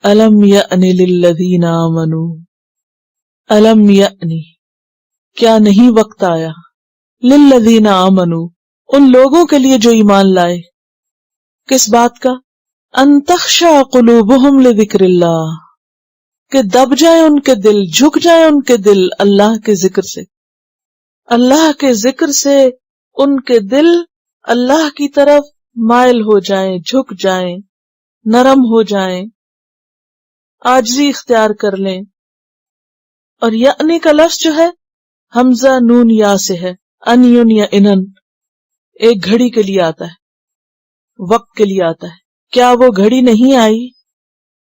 الم یأنی للذین آمنوا، الم یأنی کیا نہیں وقت آیا، للذین آمنوا ان لوگوں کے لیے جو ایمان لائے، کس بات کا؟ ان تخشع قلوبہم لذکر اللہ، کہ دب جائیں ان کے دل، جھک جائیں ان کے دل اللہ کے ذکر سے، اللہ کے ذکر سے ان کے دل اللہ کی طرف مائل ہو جائیں، جھک جائیں، نرم ہو جائیں، عاجزی اختیار کر لیں۔ اور یعنی کا لفظ جو ہے حمزہ نون یا سے ہے، ان یون یا انن، ایک گھڑی کے لیے آتا ہے، وقت کے لیے آتا ہے۔ کیا وہ گھڑی نہیں آئی؟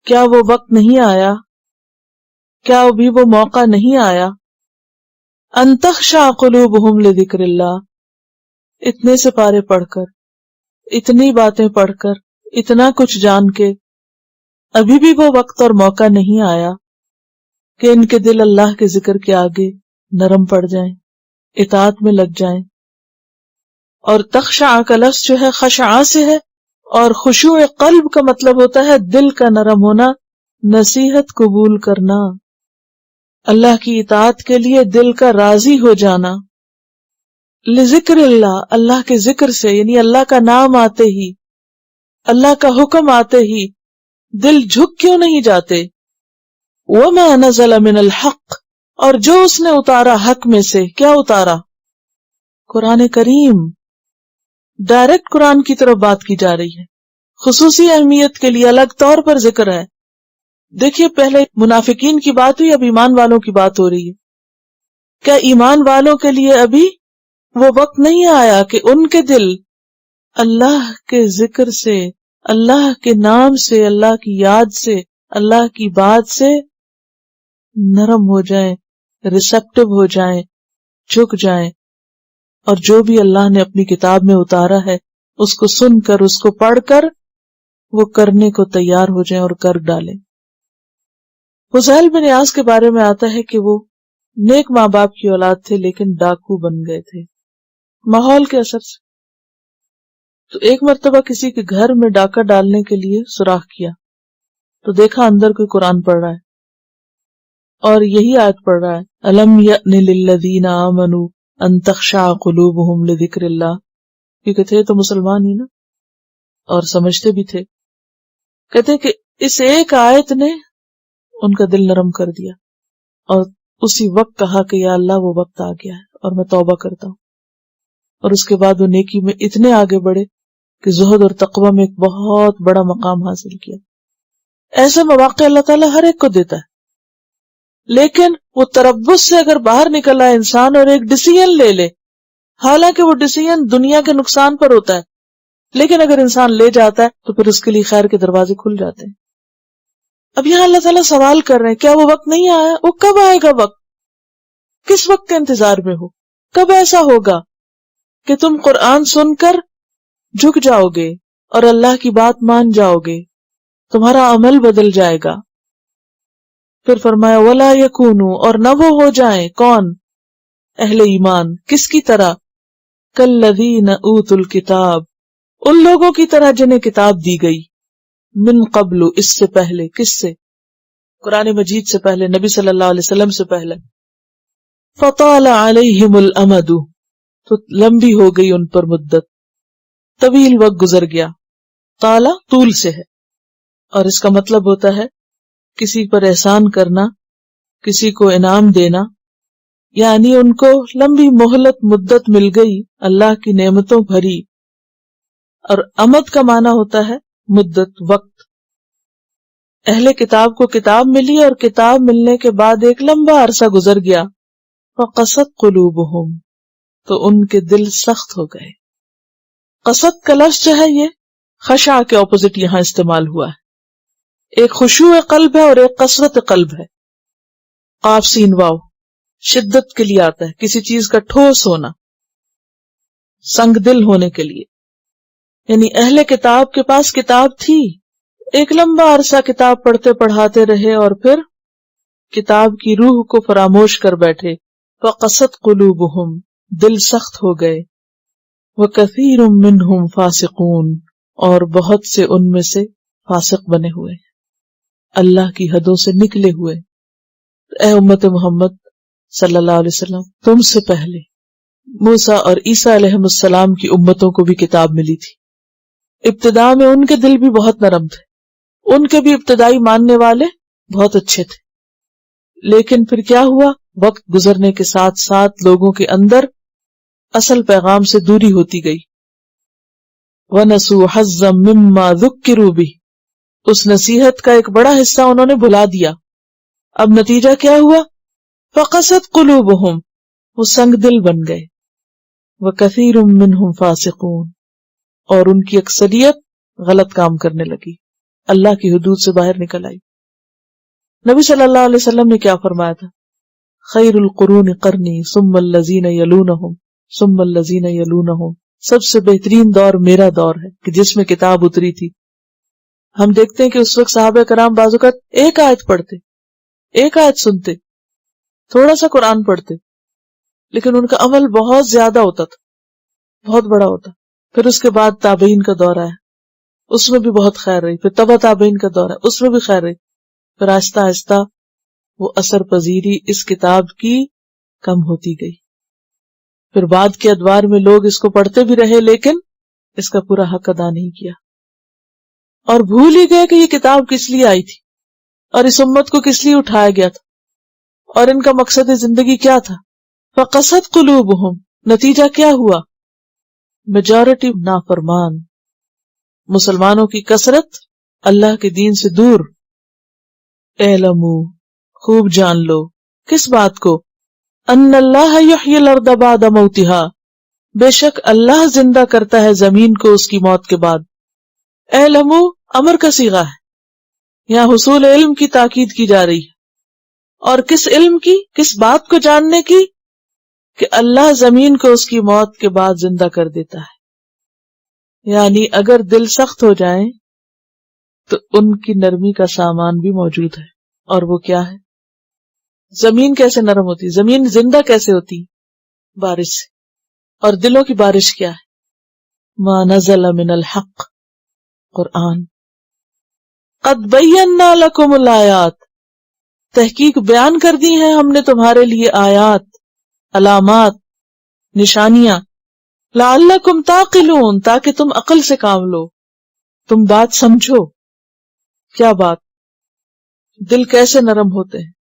کیا وہ وقت نہیں آیا؟ کیا ابھی وہ موقع نہیں آیا؟ ان تخشع قلوبہم لذکر اللہ، اتنے سپارے پڑھ کر، اتنی باتیں پڑھ کر، اتنا کچھ جان کے ابھی بھی وہ وقت اور موقع نہیں آیا کہ ان کے دل اللہ کے ذکر کے آگے نرم پڑ جائیں، اطاعت میں لگ جائیں۔ اور تخشع کا لفظ جو ہے خشعہ سے ہے، اور خشوع قلب کا مطلب ہوتا ہے دل کا نرم ہونا، نصیحت قبول کرنا، اللہ کی اطاعت کے لیے دل کا راضی ہو جانا۔ لذکر اللہ، اللہ کے ذکر سے، یعنی اللہ کا نام آتے ہی، اللہ کا حکم آتے ہی دل جھک کیوں نہیں جاتے؟ وَمَا نَزَلَ مِنَ الْحَقِّ، اور جو اس نے اتارا حق میں سے، کیا اتارا؟ قرآن کریم، ڈائریکٹ قرآن کی طرف بات کی جا رہی ہے، خصوصی اہمیت کے لیے الگ طور پر ذکر ہے۔ دیکھیے پہلے منافقین کی بات ہوئی، اب ایمان والوں کی بات ہو رہی ہے۔ کیا ایمان والوں کے لیے ابھی وہ وقت نہیں آیا کہ ان کے دل اللہ کے ذکر سے، اللہ کے نام سے، اللہ کی یاد سے، اللہ کی بات سے نرم ہو جائیں، ریسیپٹیو ہو جائیں، جھک جائیں، اور جو بھی اللہ نے اپنی کتاب میں اتارا ہے اس کو سن کر، اس کو پڑھ کر وہ کرنے کو تیار ہو جائیں اور کر ڈالیں۔ فضیل بن عیاض کے بارے میں آتا ہے کہ وہ نیک ماں باپ کی اولاد تھے لیکن ڈاکو بن گئے تھے ماحول کے اثر سے۔ تو ایک مرتبہ کسی کے گھر میں ڈاکہ ڈالنے کے لیے سوراخ کیا تو دیکھا اندر کوئی قرآن پڑھ رہا ہے اور یہی آیت پڑھ رہا ہے، الم یأن للذین آمنوا ان تخشع قلوبہم لذکر اللہ، کیونکہ تھے تو مسلمان ہی نا اور سمجھتے بھی تھے۔ کہتے کہ اس ایک آیت نے ان کا دل نرم کر دیا اور اسی وقت کہا کہ یا اللہ وہ وقت آ گیا ہے اور میں توبہ کرتا ہوں، اور اس کے بعد وہ نیکی میں اتنے آگے بڑھے کہ زہد اور تقوی میں ایک بہت بڑا مقام حاصل کیا۔ ایسے مواقع اللہ تعالیٰ ہر ایک کو دیتا ہے، لیکن وہ تربص سے اگر باہر نکل آئے انسان اور ایک ڈیسیژن لے لے، حالانکہ وہ ڈیسیژن دنیا کے نقصان پر ہوتا ہے، لیکن اگر انسان لے جاتا ہے تو پھر اس کے لیے خیر کے دروازے کھل جاتے ہیں۔ اب یہاں اللہ تعالیٰ سوال کر رہے ہیں، کیا وہ وقت نہیں آیا؟ وہ کب آئے گا وقت؟ کس وقت کے انتظار میں ہو؟ کب ایسا ہوگا کہ تم قرآن سن کر جھک جاؤ گے اور اللہ کی بات مان جاؤ گے، تمہارا عمل بدل جائے گا؟ پھر فرمایا وَلَا يَكُونُوا، اور نہ وہ ہو جائیں، کون؟ اہل ایمان، کس کی طرح؟ كَالَّذِينَ أُوتُوا الْكِتَابَ، ان لوگوں کی طرح جنہیں کتاب دی گئی، من قبل، اس سے پہلے، کس سے؟ قرآن مجید سے پہلے، نبی صلی اللہ علیہ وسلم سے پہلے۔ فَطَالَ عَلَيْهِمُ الْأَمَدُ، تو لمبی ہو گئی ان پر مدت، طویل وقت گزر گیا۔ طالع طول سے ہے، اور اس کا مطلب ہوتا ہے کسی پر احسان کرنا، کسی کو انعام دینا، یعنی ان کو لمبی مہلت مدت مل گئی اللہ کی نعمتوں بھری۔ اور امد کا معنی ہوتا ہے مدت، وقت۔ اہل کتاب کو کتاب ملی اور کتاب ملنے کے بعد ایک لمبا عرصہ گزر گیا، فَقَسَتْ قُلُوبُهُمْ، تو ان کے دل سخت ہو گئے۔ قسط کا لفظ جو ہے یہ خشع کے اپوزٹ یہاں استعمال ہوا ہے۔ ایک خشوع قلب ہے اور ایک قسوت قلب ہے۔ قاف سین واو شدت کے لیے آتا ہے، کسی چیز کا ٹھوس ہونا، سنگ دل ہونے کے لیے۔ یعنی اہل کتاب کے پاس کتاب تھی، ایک لمبا عرصہ کتاب پڑھتے پڑھاتے رہے اور پھر کتاب کی روح کو فراموش کر بیٹھے۔ فَقَسَتْ قُلُوبُهُمْ، دل سخت ہو گئے۔ وَكَثِيرٌ مِّنْهُمْ فَاسِقُونَ، اور بہت سے ان میں سے فاسق بنے ہوئے۔ اللہ کی حدوں سے نکلے ہوئے. اے امت محمد صلی اللہ علیہ وسلم، تم سے پہلے موسیٰ اور عیسیٰ علیہ السلام کی امتوں کو بھی کتاب ملی تھی. ابتدا میں ان کے دل بھی بہت نرم تھے، ان کے بھی ابتدائی ماننے والے بہت اچھے تھے، لیکن پھر کیا ہوا؟ وقت گزرنے کے ساتھ ساتھ لوگوں کے اندر اصل پیغام سے دوری ہوتی گئی. وَنَسُوا حَظًّا مِّمَّا ذُكِّرُوا بِهِ، اس نصیحت کا ایک بڑا حصہ انہوں نے بھلا دیا. اب نتیجہ کیا ہوا؟ فَقَسَتْ قُلُوبُهُمْ، وہ سنگ دل بن گئے. وَكَثِيرٌ مِّنْهُمْ فَاسِقُونَ، اور ان کی اکثریت غلط کام کرنے لگی، اللہ کی حدود سے باہر نکل آئی. نبی صلی اللہ علیہ وسلم نے کیا فرمایا تھا؟ خیر القرون قرنی ثم الذین یلونہم ثم الذین یلونہم، سب سے بہترین دور میرا دور ہے کہ جس میں کتاب اتری تھی. ہم دیکھتے ہیں کہ اس وقت صحابہ کرام بعض اوقات ایک آیت پڑھتے، ایک آیت سنتے، تھوڑا سا قرآن پڑھتے، لیکن ان کا عمل بہت زیادہ ہوتا تھا، بہت بڑا ہوتا. پھر اس کے بعد تابعین کا دور آیا، اس میں بھی بہت خیر رہی. پھر تبع تابعین کا دور ہے، اس میں بھی خیر رہی. پھر آہستہ آہستہ وہ اثر پذیری اس کتاب کی کم ہوتی گئی. پھر بعد کے ادوار میں لوگ اس کو پڑھتے بھی رہے لیکن اس کا پورا حق ادا نہیں کیا، اور بھول ہی گئے کہ یہ کتاب کس لیے آئی تھی اور اس امت کو کس لیے اٹھایا گیا تھا اور ان کا مقصد زندگی کیا تھا. فَقَسَتْ قُلُوبُهُمْ، نتیجہ کیا ہوا؟ میجورٹی نافرمان، مسلمانوں کی کثرت اللہ کے دین سے دور. اعلموا، خوب جان لو، کس بات کو؟ ان اللہ یحیی الارض بعد موتها، بے شک اللہ زندہ کرتا ہے زمین کو اس کی موت کے بعد. اعلموا امر کا صیغہ ہے، یہاں حصول علم کی تاکید کی جا رہی ہے. اور کس علم کی؟ کس بات کو جاننے کی؟ کہ اللہ زمین کو اس کی موت کے بعد زندہ کر دیتا ہے. یعنی اگر دل سخت ہو جائیں تو ان کی نرمی کا سامان بھی موجود ہے. اور وہ کیا ہے؟ زمین کیسے نرم ہوتی؟ زمین زندہ کیسے ہوتی؟ بارش سے. اور دلوں کی بارش کیا ہے؟ ما نزل من الحق، قرآن. قد بینا لکم الآیات، تحقیق بیان کر دی ہیں ہم نے تمہارے لیے آیات، علامات، نشانیاں. لعلکم تعقلون، تاکہ تم عقل سے کام لو، تم بات سمجھو. کیا بات؟ دل کیسے نرم ہوتے ہیں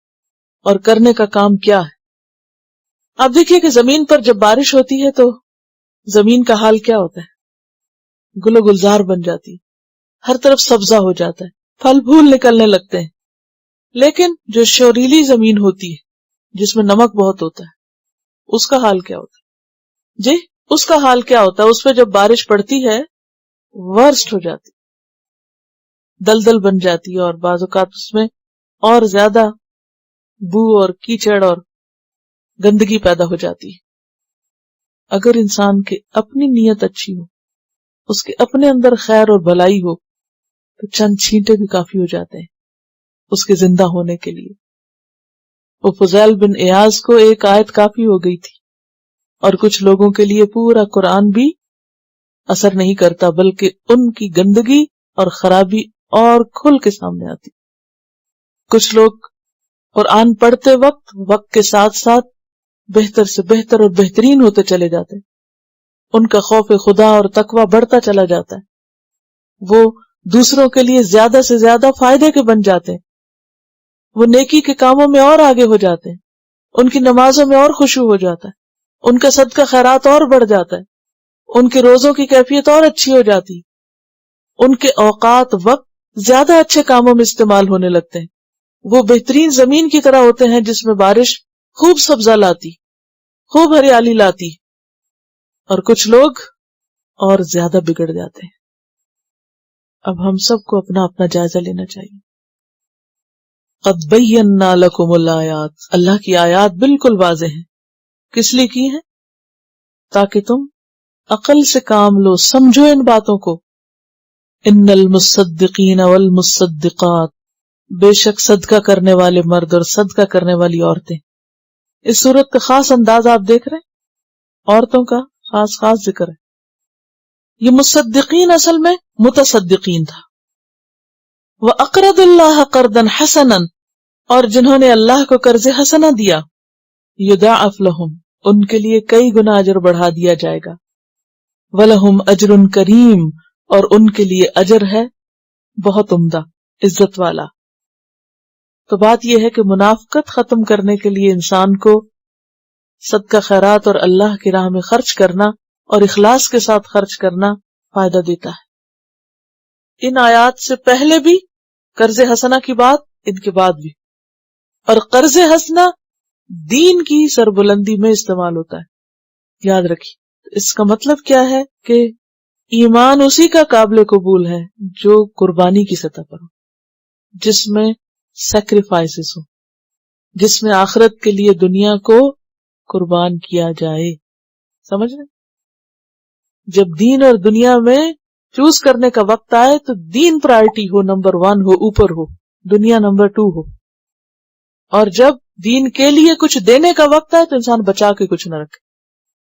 اور کرنے کا کام کیا ہے. آپ دیکھیے کہ زمین پر جب بارش ہوتی ہے تو زمین کا حال کیا ہوتا ہے؟ گل و گلزار بن جاتی، ہر طرف سبزہ ہو جاتا ہے، پھل پھول نکلنے لگتے ہیں. لیکن جو شوریلی زمین ہوتی ہے جس میں نمک بہت ہوتا ہے، اس کا حال کیا ہوتا ہے؟ جی اس کا حال کیا ہوتا ہے؟ اس پہ جب بارش پڑتی ہے ورسٹ ہو جاتی، دلدل بن جاتی ہے، اور بعض اوقات اس میں اور زیادہ بو اور کیچڑ اور گندگی پیدا ہو جاتی ہے. اگر انسان کی اپنی نیت اچھی ہو، اس کے اپنے اندر خیر اور بھلائی ہو، تو چند چھینٹے بھی کافی ہو جاتے ہیں اس کے زندہ ہونے کے لیے. وہ فضیل بن ایاز کو ایک آیت کافی ہو گئی تھی، اور کچھ لوگوں کے لیے پورا قرآن بھی اثر نہیں کرتا، بلکہ ان کی گندگی اور خرابی اور کھل کے سامنے آتی. کچھ لوگ قرآن پڑھتے وقت کے ساتھ ساتھ بہتر سے بہتر اور بہترین ہوتے چلے جاتے ہیں، ان کا خوف خدا اور تقوی بڑھتا چلا جاتا ہے، وہ دوسروں کے لیے زیادہ سے زیادہ فائدے کے بن جاتے ہیں، وہ نیکی کے کاموں میں اور آگے ہو جاتے ہیں، ان کی نمازوں میں اور خشوع ہو جاتا ہے، ان کا صدقہ خیرات اور بڑھ جاتا ہے، ان کے روزوں کی کیفیت اور اچھی ہو جاتی، ان کے اوقات وقت زیادہ اچھے کاموں میں استعمال ہونے لگتے ہیں. وہ بہترین زمین کی طرح ہوتے ہیں جس میں بارش خوب سبزہ لاتی، خوب ہریالی لاتی. اور کچھ لوگ اور زیادہ بگڑ جاتے ہیں. اب ہم سب کو اپنا اپنا جائزہ لینا چاہیے. قد بینا لکم الآیات، اللہ کی آیات بالکل واضح ہیں. کس لیے کی ہیں؟ تاکہ تم عقل سے کام لو، سمجھو ان باتوں کو. ان المصدقین والمصدقات، بے شک صدقہ کرنے والے مرد اور صدقہ کرنے والی عورتیں. اس صورت کا خاص انداز آپ دیکھ رہے ہیں، عورتوں کا خاص ذکر ہے. یہ مصدقین اصل میں متصدقین تھا. وَأَقْرَضُوا اللَّهَ قَرْضًا حَسَنًا اور جنہوں نے اللہ کو قرض حسنہ دیا، يُضَاعَفْ لَهُمْ ان کے لیے کئی گنا اجر بڑھا دیا جائے گا، وَلَهُمْ أَجْرٌ كَرِيمٌ اور ان کے لیے اجر ہے بہت عمدہ، عزت والا۔ تو بات یہ ہے کہ منافقت ختم کرنے کے لیے انسان کو صدقہ خیرات اور اللہ کی راہ میں خرچ کرنا اور اخلاص کے ساتھ خرچ کرنا فائدہ دیتا ہے۔ ان آیات سے پہلے بھی قرض حسنہ کی بات، ان کے بعد بھی، اور قرض حسنہ دین کی سربلندی میں استعمال ہوتا ہے، یاد رکھیے۔ اس کا مطلب کیا ہے کہ ایمان اسی کا قابل قبول ہے جو قربانی کی سطح پر ہو، جس میں سیکریفائسز ہو، جس میں آخرت کے لیے دنیا کو قربان کیا جائے۔ سمجھ رہے؟ جب دین اور دنیا میں چوز کرنے کا وقت آئے تو دین پرائرٹی ہو، نمبر 1 ہو، اوپر ہو، دنیا نمبر 2 ہو، اور جب دین کے لیے کچھ دینے کا وقت آئے تو انسان بچا کے کچھ نہ رکھے،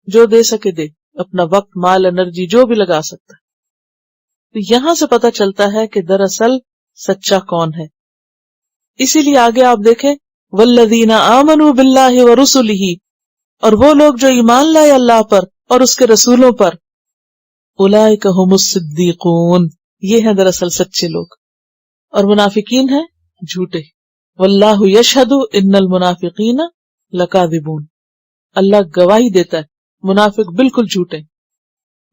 جو دے سکے دے، اپنا وقت، مال، انرجی جو بھی لگا سکتا ہے۔ تو یہاں سے پتہ چلتا ہے کہ دراصل سچا کون ہے۔ اسی لیے آگے آپ دیکھیں والذین آمنوا باللہ ورسلہ، اور وہ لوگ جو ایمان لائے اللہ پر اور اس کے رسولوں پر، اولئک ھم الصدیقون، یہ ہیں دراصل سچے لوگ، اور منافقین ہیں جھوٹے۔ واللہ یشہد ان المنافقین لکاذبون، اللہ گواہی دیتا ہے منافق بالکل جھوٹے۔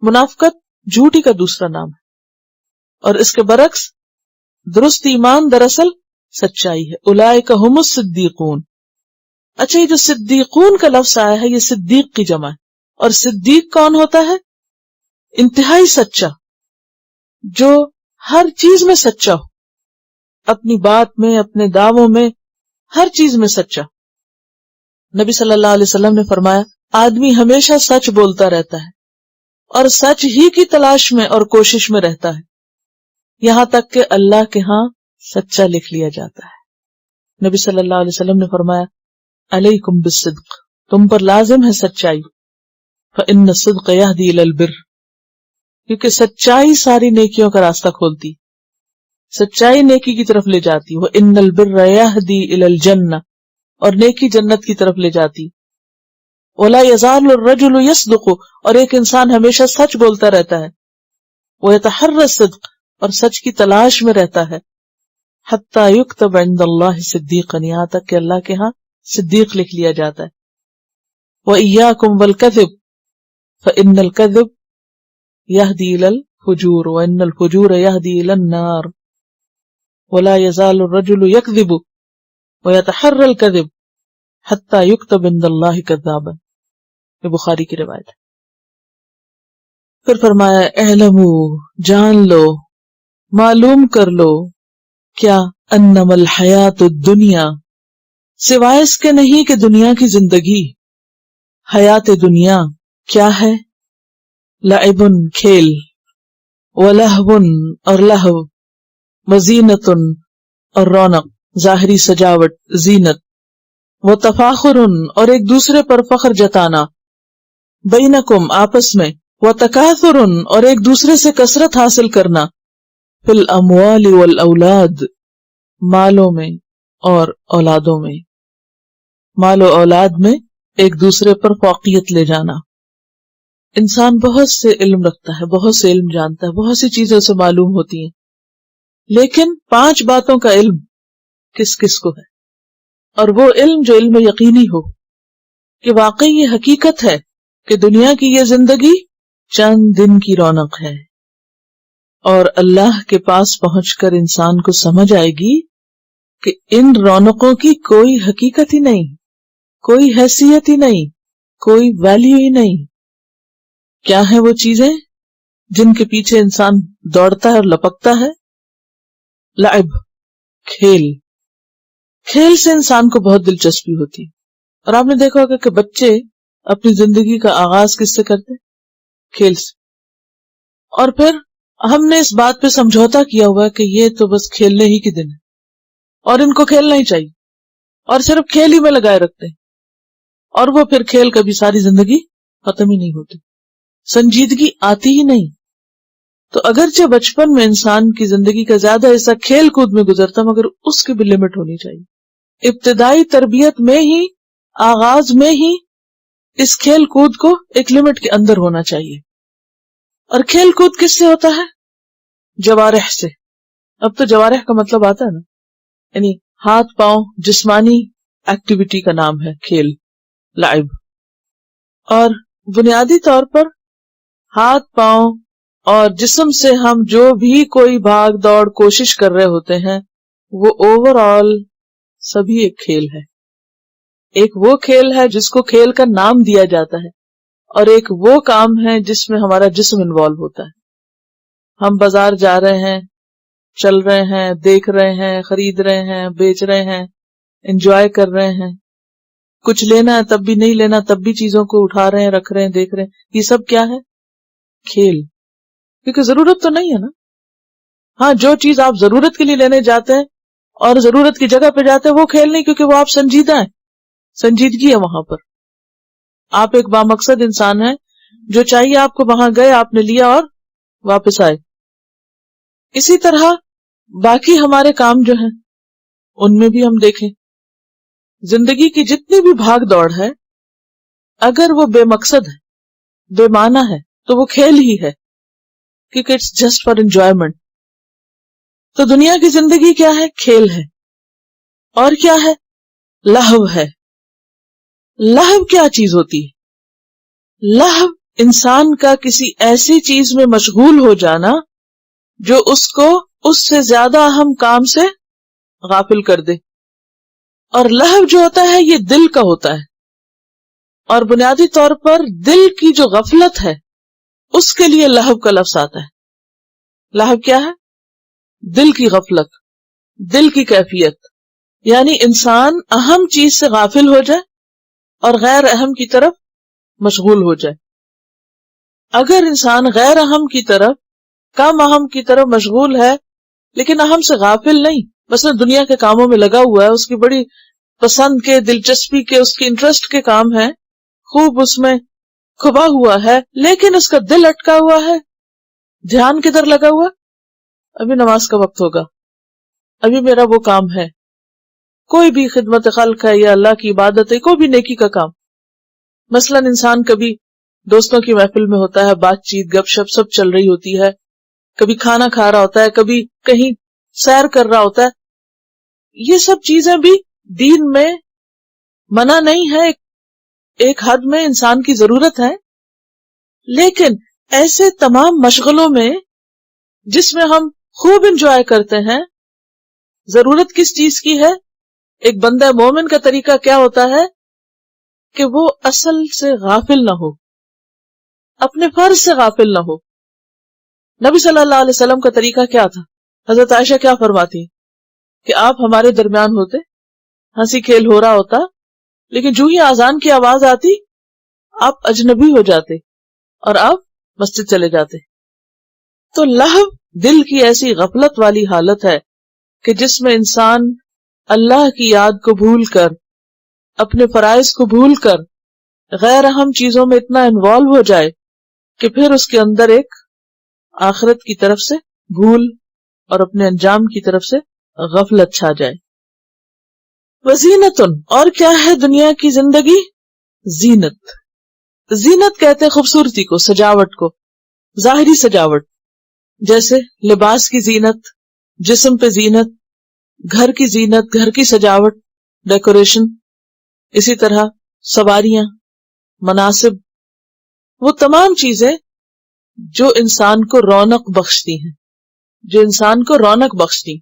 منافقت جھوٹی کا دوسرا نام ہے، اور اس کے برعکس درست ایمان دراصل سچائی ہے۔ اولئک ھم الصدیقون۔ اچھا، یہ جو صدیقون کا لفظ آیا ہے یہ صدیق کی جمع ہے، اور صدیق کون ہوتا ہے؟ انتہائی سچا، جو ہر چیز میں سچا ہو، اپنی بات میں، اپنے دعووں میں، ہر چیز میں سچا۔ نبی صلی اللہ علیہ وسلم نے فرمایا آدمی ہمیشہ سچ بولتا رہتا ہے اور سچ ہی کی تلاش میں اور کوشش میں رہتا ہے، یہاں تک کہ اللہ کے ہاں سچا لکھ لیا جاتا ہے۔ نبی صلی اللہ علیہ وسلم نے فرمایا علیکم بالصدق، تم پر لازم ہے سچائی، فإن الصدق یہدی الی البر، کیونکہ سچائی ساری نیکیوں کا راستہ کھولتی، سچائی نیکی کی طرف لے جاتی، وإن البر یہدی الی الجنہ، اور نیکی جنت کی طرف لے جاتی۔ ولا یزال الرجل یصدق، اور ایک انسان ہمیشہ سچ بولتا رہتا ہے، ویتحری الصدق، اور سچ کی تلاش میں رہتا ہے، حتی یکتب عند اللہ صدیقا، یہاں تک کہ اللہ کے ہاں صدیق لکھ لیا جاتا ہے۔ وإیاکم والکذب فإن الکذب یہدی الی الفجور وإن الفجور یہدی الی النار، ولا یزال الرجل یکذب ویتحری الکذب حتی یکتب عند اللہ کذابا، یہ بخاری کی روایت ہے۔ پھر فرمایا اعلموا، جان لو، معلوم کر لو، کیا انما الحیات الدنیا، سوائے اس کے نہیں کہ دنیا کی زندگی، حیات دنیا کیا ہے؟ لعب کھیل، ولہو اور لہو، وزینت اور رونق، ظاہری سجاوٹ، زینت، وتفاخر اور ایک دوسرے پر فخر جتانا، بینکم آپس میں، وتکاثر اور ایک دوسرے سے کثرت حاصل کرنا، فی الاموال والاولاد، مالوں میں اور اولادوں میں، مال و اولاد میں ایک دوسرے پر فوقیت لے جانا۔ انسان بہت سے علم رکھتا ہے، بہت سے علم جانتا ہے، بہت سی چیزیں اسے معلوم ہوتی ہیں، لیکن 5 باتوں کا علم کس کس کو ہے؟ اور وہ علم جو علم یقینی ہو کہ واقعی یہ حقیقت ہے کہ دنیا کی یہ زندگی چند دن کی رونق ہے، اور اللہ کے پاس پہنچ کر انسان کو سمجھ آئے گی کہ ان رونقوں کی کوئی حقیقت ہی نہیں، کوئی حیثیت ہی نہیں، کوئی ویلیو ہی نہیں۔ کیا ہیں وہ چیزیں جن کے پیچھے انسان دوڑتا ہے اور لپکتا ہے؟ لعب، کھیل، کھیل سے انسان کو بہت دلچسپی ہوتی، اور آپ نے دیکھا ہوگا کہ بچے اپنی زندگی کا آغاز کس سے کرتے؟ کھیل سے۔ اور پھر ہم نے اس بات پہ سمجھوتا کیا ہوا کہ یہ تو بس کھیلنے ہی کے دن ہے اور ان کو کھیلنا ہی چاہیے، اور صرف کھیل ہی میں لگائے رکھتے ہیں، اور وہ پھر کھیل کبھی ساری زندگی ختم ہی نہیں ہوتی، سنجیدگی آتی ہی نہیں۔ تو اگرچہ بچپن میں انسان کی زندگی کا زیادہ حصہ کھیل کود میں گزرتا مگر اس کی بھی لمٹ ہونی چاہیے. ابتدائی تربیت میں ہی، آغاز میں ہی اس کھیل کود کو ایک لمٹ کے اندر ہونا چاہیے. اور کھیل کود کس سے ہوتا ہے؟ جوارح سے. اب تو جوارح کا مطلب آتا ہے نا، یعنی ہاتھ پاؤں، جسمانی ایکٹیویٹی کا نام ہے کھیل، لعب. اور بنیادی طور پر ہاتھ پاؤں اور جسم سے ہم جو بھی کوئی بھاگ دوڑ کوشش کر رہے ہوتے ہیں وہ اوور آل سبھی ایک کھیل ہے. ایک وہ کھیل ہے جس کو کھیل کا نام دیا جاتا ہے، اور ایک وہ کام ہے جس میں ہمارا جسم انوالو ہوتا ہے. ہم بازار جا رہے ہیں، چل رہے ہیں، دیکھ رہے ہیں، خرید رہے ہیں، بیچ رہے ہیں، انجوائے کر رہے ہیں. کچھ لینا ہے تب بھی نہیں لینا تب بھی چیزوں کو اٹھا رہے ہیں، رکھ رہے ہیں، دیکھ رہے ہیں. یہ سب کیا ہے؟ کھیل. کیونکہ ضرورت تو نہیں ہے نا. ہاں، جو چیز آپ ضرورت کے لیے لینے جاتے ہیں اور ضرورت کی جگہ پہ جاتے ہیں وہ کھیل نہیں، کیونکہ وہ آپ سنجیدہ ہیں، سنجیدگی ہے وہاں پر. آپ ایک بامقصد انسان ہیں، جو چاہیے آپ کو وہاں گئے، آپ نے لیا اور واپس آئے. اسی طرح باقی ہمارے کام جو ہیں ان میں بھی ہم دیکھیں، زندگی کی جتنی بھی بھاگ دوڑ ہے اگر وہ بے مقصد ہے، بے معنی ہے، تو وہ کھیل ہی ہے، کیونکہ اٹس جسٹ فار انجوائمنٹ. تو دنیا کی زندگی کیا ہے؟ کھیل ہے. اور کیا ہے؟ لہو ہے. لہو کیا چیز ہوتی ہے؟ لہو انسان کا کسی ایسی چیز میں مشغول ہو جانا جو اس کو اس سے زیادہ اہم کام سے غافل کر دے. اور لہو جو ہوتا ہے یہ دل کا ہوتا ہے، اور بنیادی طور پر دل کی جو غفلت ہے اس کے لیے لہو کا لفظ آتا ہے. لہو کیا ہے؟ دل کی غفلت، دل کی کیفیت. یعنی انسان اہم چیز سے غافل ہو جائے اور غیر اہم کی طرف مشغول ہو جائے. اگر انسان غیر اہم کی طرف، کم اہم کی طرف مشغول ہے لیکن اہم سے غافل نہیں، مثلا دنیا کے کاموں میں لگا ہوا ہے، اس کی بڑی پسند کے، دلچسپی کے، اس کی انٹرسٹ کے کام ہیں، خوب اس میں کھبا ہوا ہے، لیکن اس کا دل اٹکا ہوا ہے، دھیان کدھر لگا ہوا؟ ابھی نماز کا وقت ہوگا، ابھی میرا وہ کام ہے، کوئی بھی خدمت خلق ہے یا اللہ کی عبادت ہے، کوئی بھی نیکی کا کام. مثلا انسان کبھی دوستوں کی محفل میں ہوتا ہے، بات چیت گپ شپ سب چل رہی ہوتی ہے، کبھی کھانا کھا رہا ہوتا ہے، کبھی کہیں سیر کر رہا ہوتا ہے. یہ سب چیزیں بھی دین میں منع نہیں ہے، ایک حد میں انسان کی ضرورت ہے. لیکن ایسے تمام مشغلوں میں جس میں ہم خوب انجوائے کرتے ہیں، ضرورت کس چیز کی ہے؟ ایک بندہ مومن کا طریقہ کیا ہوتا ہے کہ وہ اصل سے غافل نہ ہو، اپنے فرض سے غافل نہ ہو. نبی صلی اللہ علیہ وسلم کا طریقہ کیا تھا؟ حضرت عائشہ کیا فرماتی کہ آپ ہمارے درمیان ہوتے، ہنسی کھیل ہو رہا ہوتا، لیکن جو ہی اذان کی آواز آتی آپ اجنبی ہو جاتے اور آپ مسجد چلے جاتے. تو لہو دل کی ایسی غفلت والی حالت ہے کہ جس میں انسان اللہ کی یاد کو بھول کر، اپنے فرائض کو بھول کر، غیر اہم چیزوں میں اتنا انوالو ہو جائے کہ پھر اس کے اندر ایک آخرت کی طرف سے بھول اور اپنے انجام کی طرف سے غفلت چھا جائے. وزینتن، اور کیا ہے دنیا کی زندگی؟ زینت. زینت کہتے ہیں خوبصورتی کو، سجاوٹ کو، ظاہری سجاوٹ، جیسے لباس کی زینت، جسم پہ زینت، گھر کی زینت، گھر کی سجاوٹ، ڈیکوریشن. اسی طرح سواریاں، مناصب، وہ تمام چیزیں جو انسان کو رونق بخشتی ہیں، جو انسان کو رونق بخشتی،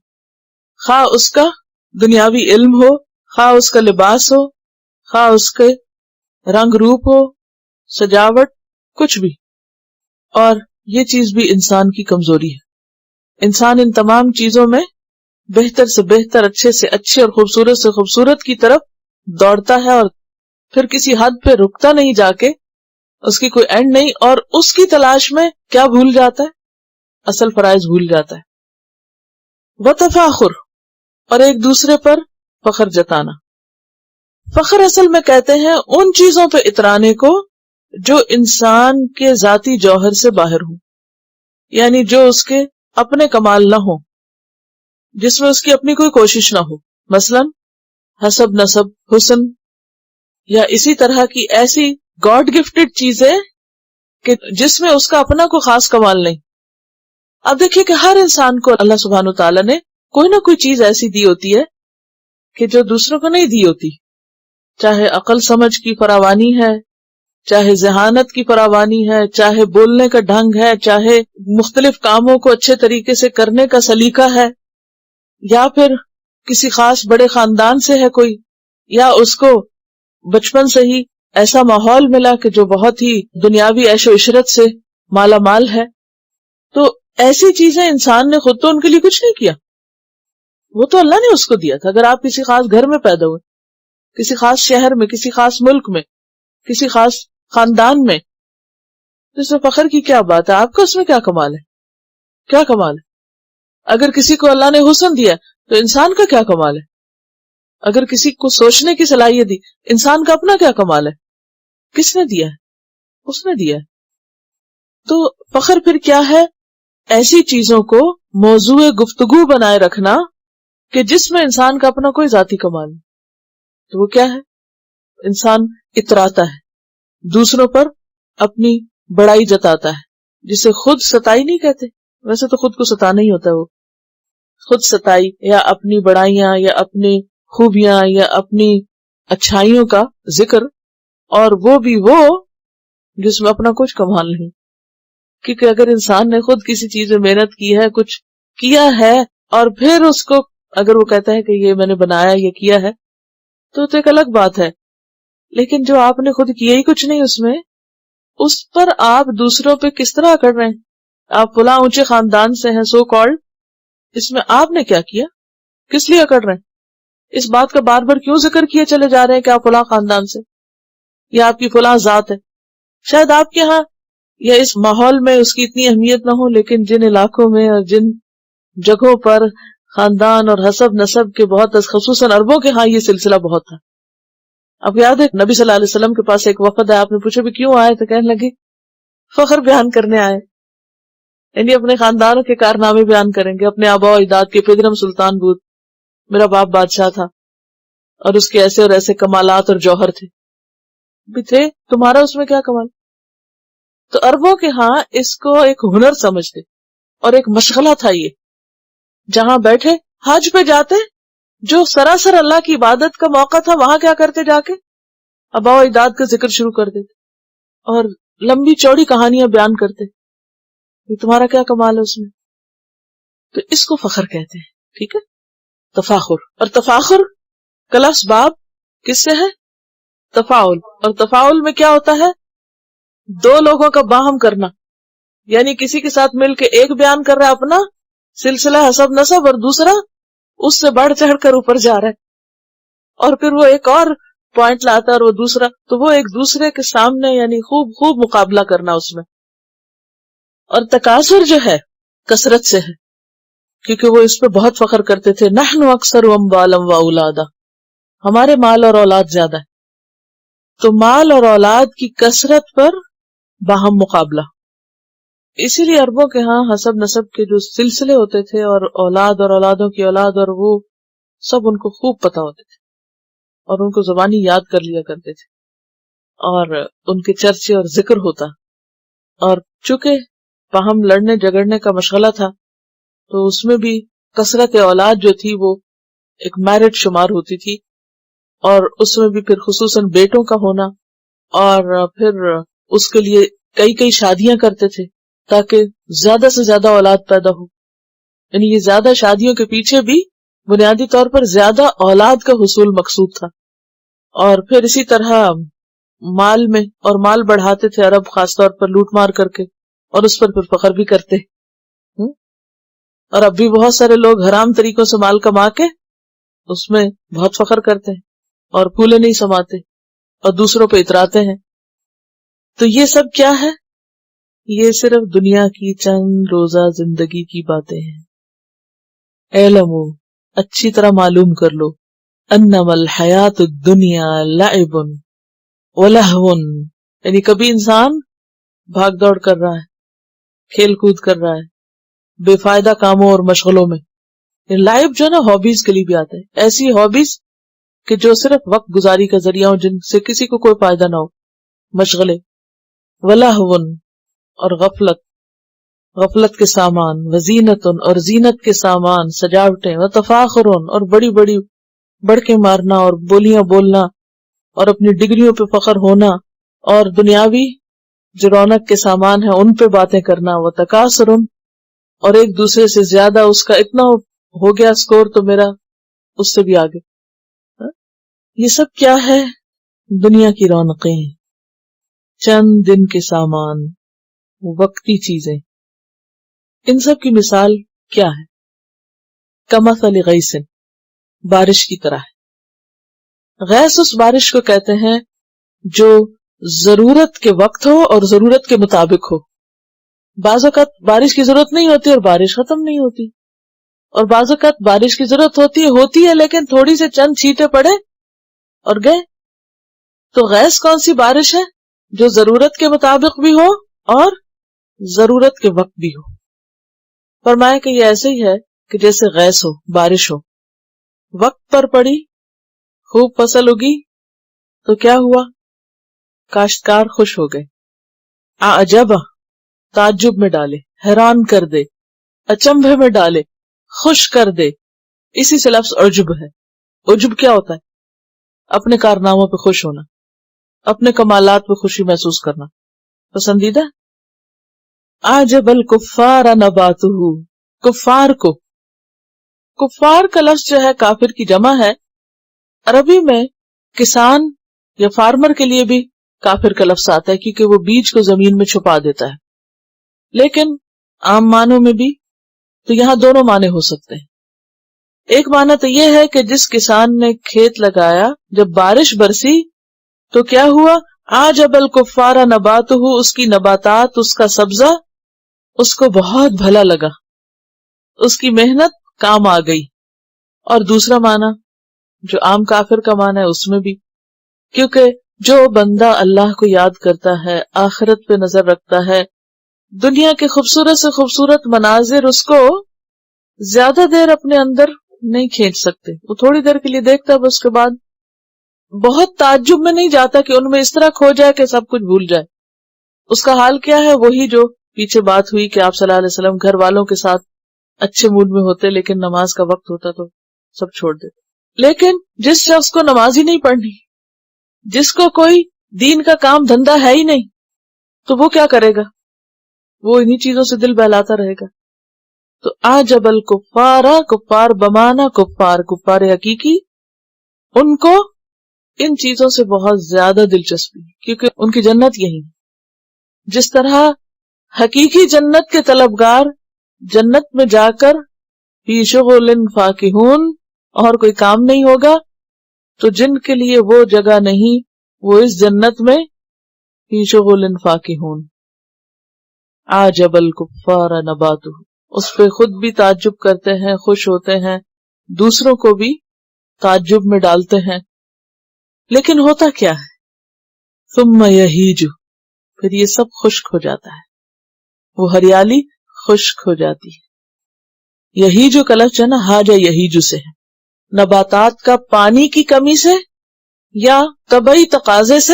خواہ اس کا دنیاوی علم ہو، خواہ اس کا لباس ہو، خواہ اس کے رنگ روپ ہو، سجاوٹ، کچھ بھی. اور یہ چیز بھی انسان کی کمزوری ہے. انسان ان تمام چیزوں میں بہتر سے بہتر، اچھے سے اچھے اور خوبصورت سے خوبصورت کی طرف دوڑتا ہے، اور پھر کسی حد پہ رکتا نہیں، جا کے اس کی کوئی اینڈ نہیں، اور اس کی تلاش میں کیا بھول جاتا ہے؟ اصل فرائض بھول جاتا ہے. وتفاخر، اور ایک دوسرے پر فخر جتانا. فخر اصل میں کہتے ہیں ان چیزوں پہ اترانے کو جو انسان کے ذاتی جوہر سے باہر ہوں. یعنی جو اس کے اپنے کمال نہ ہو، جس میں اس کی اپنی کوئی کوشش نہ ہو، مثلا حسب نسب، حسن، یا اسی طرح کی ایسی گاڈ گفٹڈ چیزیں کہ جس میں اس کا اپنا کوئی خاص کمال نہیں. اب دیکھیے کہ ہر انسان کو اللہ سبحانہ و تعالیٰ نے کوئی نہ کوئی چیز ایسی دی ہوتی ہے کہ جو دوسروں کو نہیں دی ہوتی، چاہے عقل سمجھ کی فراوانی ہے، چاہے ذہانت کی فراوانی ہے، چاہے بولنے کا ڈھنگ ہے، چاہے مختلف کاموں کو اچھے طریقے سے کرنے کا سلیقہ ہے، یا پھر کسی خاص بڑے خاندان سے ہے کوئی، یا اس کو بچپن سے ہی ایسا ماحول ملا کہ جو بہت ہی دنیاوی عیش و عشرت سے مالا مال ہے. تو ایسی چیزیں انسان نے خود تو ان کے لیے کچھ نہیں کیا، وہ تو اللہ نے اس کو دیا تھا. اگر آپ کسی خاص گھر میں پیدا ہوئے، کسی خاص شہر میں، کسی خاص ملک میں، کسی خاص خاندان میں، تو اس میں فخر کی کیا بات ہے؟ آپ کا اس میں کیا کمال ہے؟ کیا کمال ہے؟ اگر کسی کو اللہ نے حسن دیا تو انسان کا کیا کمال ہے؟ اگر کسی کو سوچنے کی صلاحیت دی، انسان کا اپنا کیا کمال ہے؟ کس نے دیا ہے؟ اس نے دیا ہے. تو فخر پھر کیا ہے؟ ایسی چیزوں کو موضوع گفتگو بنائے رکھنا کہ جس میں انسان کا اپنا کوئی ذاتی کمال نہیں. تو وہ کیا ہے؟ انسان اتراتا ہے، دوسروں پر اپنی بڑائی جتاتا ہے، جسے خود ستائی نہیں کہتے، ویسے تو خود کو ستانا ہی ہوتا ہے، وہ خود ستائی یا اپنی بڑائیاں یا اپنی خوبیاں یا اپنی اچھائیوں کا ذکر، اور وہ بھی وہ جس میں اپنا کچھ کمال نہیں. کیونکہ اگر انسان نے خود کسی چیز میں محنت کی ہے، کچھ کیا ہے، اور پھر اس کو اگر وہ کہتا ہے کہ یہ میں نے بنایا، یہ کیا ہے، تو ایک الگ بات ہے. لیکن جو آپ نے خود کیا ہی کچھ نہیں، اس میں اس پر آپ دوسروں پہ کس طرح کر رہے ہیں؟ آپ فلاں اونچے خاندان سے ہیں، سو کالڈ، اس میں آپ نے کیا کیا؟ کس لیے کر رہے ہیں؟ اس بات کا بار بار کیوں ذکر کیے چلے جا رہے ہیں کہ آپ فلاں خاندان سے، یا آپ کی فلاں ذات ہے؟ شاید آپ کے ہاں یا اس ماحول میں اس کی اتنی اہمیت نہ ہو، لیکن جن علاقوں میں اور جن جگہوں پر خاندان اور حسب نسب کے بہت، خصوصاً عربوں کے ہاں یہ سلسلہ بہت تھا. اب یاد ہے نبی صلی اللہ علیہ وسلم کے پاس ایک وفد ہے، آپ نے پوچھا بھی کیوں آئے؟ تو کہنے لگے فخر بیان کرنے آئے، یعنی اپنے خاندانوں کے کارنامے بیان کریں گے، اپنے آبا و اجداد کے. پدرم سلطان بود، میرا باپ بادشاہ تھا اور اس کے ایسے اور ایسے کمالات اور جوہر تھے. بھی تھے، تمہارا اس میں کیا کمال؟ تو عربوں کے ہاں اس کو ایک ہنر سمجھتے اور ایک مشغلہ تھا. یہ جہاں بیٹھے حج پہ جاتے، جو سراسر اللہ کی عبادت کا موقع تھا، وہاں کیا کرتے؟ جا کے آبا و اجداد کا ذکر شروع کر دیتے اور لمبی چوڑی کہانیاں بیان کرتے. تمہارا کیا کمال ہے اس میں؟ تو اس کو فخر کہتے ہیں. ٹھیک ہے، تفاخر. اور تفاخر کلس باب کس سے ہے؟ تفاعل. اور تفاعل میں کیا ہوتا ہے؟ دو لوگوں کا باہم کرنا، یعنی کسی کے ساتھ مل کے ایک بیان کر رہا ہے اپنا سلسلہ حسب نسب، اور دوسرا اس سے بڑھ چڑھ کر اوپر جا رہا ہے، اور پھر وہ ایک اور پوائنٹ لاتا ہے اور وہ دوسرا، تو وہ ایک دوسرے کے سامنے یعنی خوب خوب مقابلہ کرنا اس میں. اور تکاثر جو ہے کثرت سے ہے، کیونکہ وہ اس پہ بہت فخر کرتے تھے. نحن اکثر اموالا و اولادا، ہمارے مال اور اولاد زیادہ ہے. تو مال اور اولاد کی کثرت پر باہم مقابلہ. اسی لیے عربوں کے ہاں حسب نسب کے جو سلسلے ہوتے تھے اور اولاد اور اولادوں کی اولاد، اور وہ سب ان کو خوب پتا ہوتے تھے اور ان کو زبانی یاد کر لیا کرتے تھے، اور ان کے چرچے اور ذکر ہوتا. اور چونکہ باہم لڑنے جگڑنے کا مشغلہ تھا، تو اس میں بھی کثرت اولاد جو تھی وہ ایک میرٹ شمار ہوتی تھی، اور اس میں بھی پھر خصوصاً بیٹوں کا ہونا، اور پھر اس کے لیے کئی کئی شادیاں کرتے تھے تاکہ زیادہ سے زیادہ اولاد پیدا ہو. یعنی یہ زیادہ شادیوں کے پیچھے بھی بنیادی طور پر زیادہ اولاد کا حصول مقصود تھا. اور پھر اسی طرح مال میں، اور مال بڑھاتے تھے عرب خاص طور پر لوٹ مار کر کے، اور اس پر پھر فخر بھی کرتے. اور اب بھی بہت سارے لوگ حرام طریقوں سے مال کما کے اس میں بہت فخر کرتے ہیں اور پھولے نہیں سماتے اور دوسروں پہ اتراتے ہیں. تو یہ سب کیا ہے؟ یہ صرف دنیا کی چند روزہ زندگی کی باتیں ہیں. اعلموا، اچھی طرح معلوم کر لو، انما الحیات الدنیا لعب ولہو، یعنی کبھی انسان بھاگ دوڑ کر رہا ہے، کھیل کود کر رہا ہے بے فائدہ کاموں اور مشغلوں میں. لائف جو ہے نا ہابیز کے لیے بھی آتا ہے، ایسی ہابیز کہ جو صرف وقت گزاری کا ذریعہ ہو، جن سے کسی کو کوئی فائدہ نہ ہو. مشغلے، ولہون اور غفلت کے سامان، وزینتن اور زینت کے سامان، سجاوٹیں، وتفاخرن اور بڑی بڑی بڑکے مارنا اور بولیاں بولنا اور اپنی ڈگریوں پہ فخر ہونا، اور دنیاوی جو رونق کے سامان ہیں ان پہ باتیں کرنا، وتکاثرن اور ایک دوسرے سے زیادہ اس کا اتنا ہو گیا سکور تو میرا اس سے بھی آگے. یہ سب کیا ہے؟ دنیا کی رونقیں، چند دن کے سامان، وقتی چیزیں. ان سب کی مثال کیا ہے؟ کمثل غیث، بارش کی طرح ہے. غیث اس بارش کو کہتے ہیں جو ضرورت کے وقت ہو اور ضرورت کے مطابق ہو. بعض اوقات بارش کی ضرورت نہیں ہوتی اور بارش ختم نہیں ہوتی، اور بعض اوقات بارش کی ضرورت ہوتی ہے لیکن تھوڑی سے چند چھینٹے پڑے اور گئے. تو غیث کون سی بارش ہے؟ جو ضرورت کے مطابق بھی ہو اور ضرورت کے وقت بھی ہو. فرمایا کہ یہ ایسے ہی ہے کہ جیسے غیث ہو، بارش ہو، وقت پر پڑی، خوب فصل اگی تو کیا ہوا؟ کاشتکار خوش ہو گئے. اعجب، تعجب میں ڈالے، حیران کر دے، اچنبھے میں ڈالے، خوش کر دے. اسی سے لفظ عجب ہے. عجب کیا ہوتا ہے؟ اپنے کارناموں پہ خوش ہونا، اپنے کمالات پہ خوشی محسوس کرنا، پسندیدہ. اعجب الکفار نباتہ، کفار کا لفظ جو ہے کافر کی جمع ہے. عربی میں کسان یا فارمر کے لیے بھی کافر کا لفظ آتا ہے کیونکہ وہ بیج کو زمین میں چھپا دیتا ہے. لیکن عام معنوں میں بھی تو یہاں دونوں معنی ہو سکتے ہیں. ایک معنی تو یہ ہے کہ جس کسان نے کھیت لگایا، جب بارش برسی تو کیا ہوا؟ اعجب الکفار نباتہ، اس کی نباتات، اس کا سبزہ اس کو بہت بھلا لگا، اس کی محنت کام آ گئی. اور دوسرا معنی جو عام کافر کا معنی ہے اس میں بھی، کیونکہ جو بندہ اللہ کو یاد کرتا ہے، آخرت پہ نظر رکھتا ہے، دنیا کے خوبصورت سے خوبصورت مناظر اس کو زیادہ دیر اپنے اندر نہیں کھینچ سکتے. وہ تھوڑی دیر کے لیے دیکھتا ہے، اس کے بعد بہت تعجب میں نہیں جاتا کہ ان میں اس طرح کھو جائے کہ سب کچھ بھول جائے. اس کا حال کیا ہے؟ وہی جو پیچھے بات ہوئی کہ آپ صلی اللہ علیہ وسلم گھر والوں کے ساتھ اچھے موڈ میں ہوتے لیکن نماز کا وقت ہوتا تو سب چھوڑ دیتے. لیکن جس شخص کو نماز ہی نہیں پڑھنی، جس کو کوئی دین کا کام دھندا ہے ہی نہیں، تو وہ کیا کرے گا؟ وہ انہی چیزوں سے دل بہلاتا رہے گا. تو اعجب الکفار، کفار بمانا کفار حقیقی، ان کو ان چیزوں سے بہت زیادہ دلچسپی، کیونکہ ان کی جنت یہی ہے. جس طرح حقیقی جنت کے طلبگار جنت میں جا کر فی شغل فاکہون، اور کوئی کام نہیں ہوگا، تو جن کے لیے وہ جگہ نہیں، وہ اس جنت میں فی شغل فاکہون. اعجب الکفار نباتہ، اس پہ خود بھی تعجب کرتے ہیں، خوش ہوتے ہیں، دوسروں کو بھی تعجب میں ڈالتے ہیں. لیکن ہوتا کیا ہے؟ ثم یہیج، پھر یہ سب خشک ہو جاتا ہے، وہ ہریالی خشک ہو جاتی ہے. یہیجو کا لفظ ہے نا، حاجہ یہیجو سے ہے. نباتات کا پانی کی کمی سے یا طبعی تقاضے سے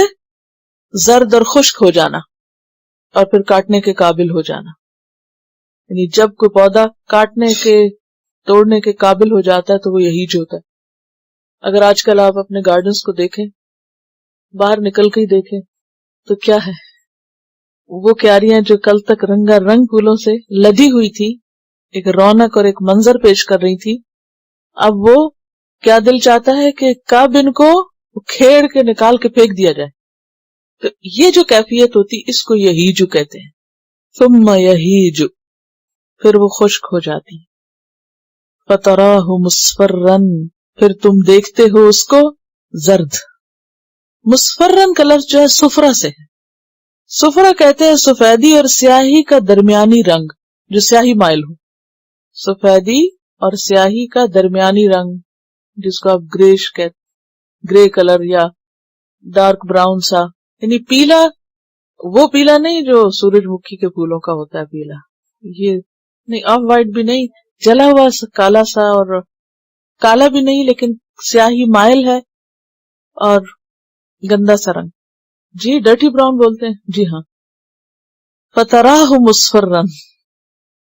زرد اور خشک ہو جانا اور پھر کاٹنے کے قابل ہو جانا. یعنی جب کوئی پودا کاٹنے کے، توڑنے کے قابل ہو جاتا ہے تو وہ یہیج ہوتا ہے. اگر آج کل آپ اپنے گارڈنز کو دیکھیں، باہر نکل کے ہی دیکھیں تو کیا ہے، وہ کیاریاں جو کل تک رنگا رنگ پھولوں سے لدی ہوئی تھی، ایک رونق اور ایک منظر پیش کر رہی تھی، اب وہ کیا دل چاہتا ہے کہ کب ان کو کھیڑ کے نکال کے پھینک دیا جائے. تو یہ جو کیفیت ہوتی اس کو یہیج کہتے ہیں. ثم یہیج، پھر وہ خشک ہو جاتی. فتراہ مصفرا، پھر تم دیکھتے ہو اس کو زرد. مصفرن کا لفظ جو ہے صفرا سے ہے. صفرا کہتے ہیں سفیدی اور سیاہی کا درمیانی رنگ، جو سیاہی مائل ہو. سفیدی اور سیاہی کا درمیانی رنگ، جس کو آپ گریش کہتے، گرے کلر یا ڈارک براؤن سا، یعنی پیلا وہ پیلا نہیں جو سورج مکھی کے پھولوں کا ہوتا ہے پیلا، یہ نہیں، آف وائٹ بھی نہیں، جلا ہوا کالا سا، اور کالا بھی نہیں لیکن سیاہی مائل ہے اور گندا سا رنگ، جی ڈرٹی براؤن بولتے ہیں، جی ہاں. فتراہ مصفرا،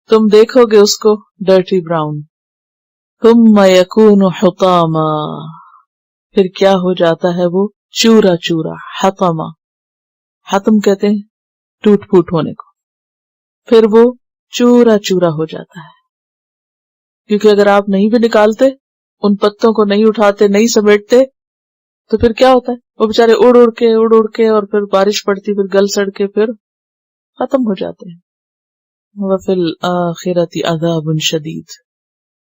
تم دیکھو گے اس کو ڈرٹی براؤن. ثم یکون حطاما، پھر کیا ہو جاتا ہے وہ چورا چورا. حطما، حتم کہتے ہیں ٹوٹ پھوٹ ہونے کو، پھر وہ چورا چورا ہو جاتا ہے. کیونکہ اگر آپ نہیں بھی نکالتے، ان پتوں کو نہیں اٹھاتے، نہیں سمیٹتے، تو پھر کیا ہوتا ہے، وہ بےچارے اڑ اڑ کے اور پھر بارش پڑتی، پھر گل سڑ کے پھر ختم ہو جاتے ہیں. وفی الآخرۃ عذاب شدید،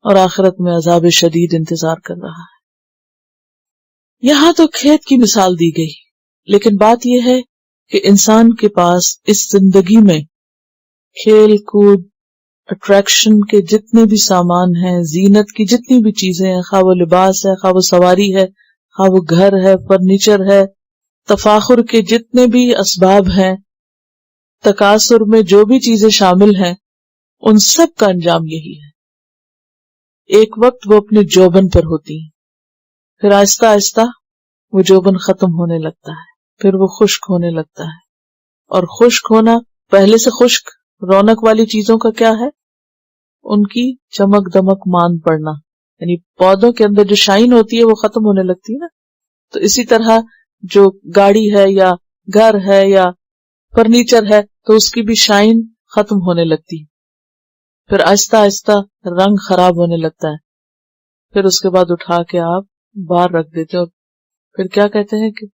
اور آخرت میں عذاب شدید انتظار کر رہا ہے. یہاں تو کھیت کی مثال دی گئی، لیکن بات یہ ہے کہ انسان کے پاس اس زندگی میں کھیل کود، اٹریکشن کے جتنے بھی سامان ہیں، زینت کی جتنی بھی چیزیں ہیں، خواہ وہ لباس ہے، خواہ وہ سواری ہے، خواہ وہ گھر ہے، فرنیچر ہے، تفاخر کے جتنے بھی اسباب ہیں، تکاثر میں جو بھی چیزیں شامل ہیں، ان سب کا انجام یہی ہے. ایک وقت وہ اپنے جوبن پر ہوتی ہیں، پھر آہستہ آہستہ وہ جوبن ختم ہونے لگتا ہے، پھر وہ خشک ہونے لگتا ہے. اور خشک ہونا، پہلے سے خشک رونق والی چیزوں کا کیا ہے، ان کی چمک دمک مان پڑنا، یعنی پودوں کے اندر جو شائن ہوتی ہے وہ ختم ہونے لگتی ہے نا. تو اسی طرح جو گاڑی ہے یا گھر ہے یا فرنیچر ہے، تو اس کی بھی شائن ختم ہونے لگتی ہے، پھر آہستہ آہستہ رنگ خراب ہونے لگتا ہے، پھر اس کے بعد اٹھا کے آپ باہر رکھ دیتے، اور پھر کیا کہتے ہیں کہ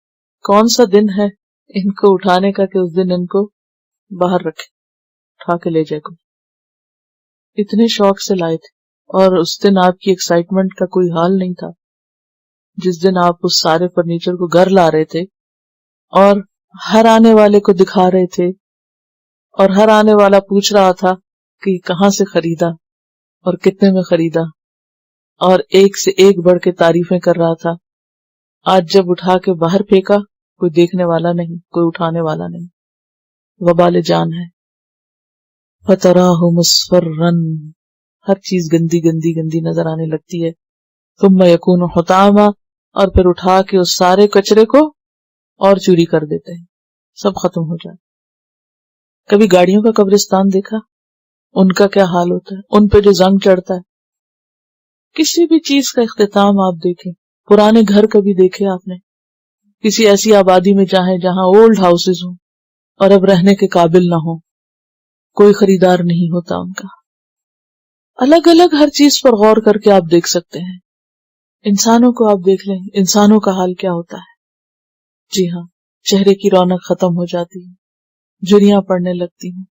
کون سا دن ہے ان کو اٹھانے کا کہ اس دن ان کو باہر رکھے، اٹھا کے لے جائے کوئی. اتنے شوق سے لائے تھے، اور اس دن آپ کی ایکسائٹمنٹ کا کوئی حال نہیں تھا جس دن آپ اس سارے فرنیچر کو گھر لا رہے تھے اور ہر آنے والے کو دکھا رہے تھے، اور ہر آنے والا پوچھ رہا تھا کہ یہ کہاں سے خریدا اور کتنے میں خریدا، اور ایک سے ایک بڑھ کے تعریفیں کر رہا تھا. آج جب اٹھا کے باہر پھینکا، کوئی دیکھنے والا نہیں، کوئی اٹھانے والا نہیں، وبال جان ہے. فتراہ مصفرا، ہر چیز گندی گندی گندی نظر آنے لگتی ہے. ثم یکون حطاما، اور پھر اٹھا کے اس سارے کچرے کو اور چوری کر دیتے ہیں، سب ختم ہو جاتا. کبھی گاڑیوں کا قبرستان دیکھا، ان کا کیا حال ہوتا ہے، ان پہ جو زنگ چڑھتا ہے. کسی بھی چیز کا اختتام آپ دیکھیں، پرانے گھر کبھی دیکھے آپ نے، کسی ایسی آبادی میں جائیں جہاں اولڈ ہاؤسز ہوں اور اب رہنے کے قابل نہ ہوں، کوئی خریدار نہیں ہوتا ان کا. الگ الگ ہر چیز پر غور کر کے آپ دیکھ سکتے ہیں. انسانوں کو آپ دیکھ لیں، انسانوں کا حال کیا ہوتا ہے. جی ہاں، چہرے کی رونق ختم ہو جاتی ہے، جھریاں پڑنے لگتی ہیں،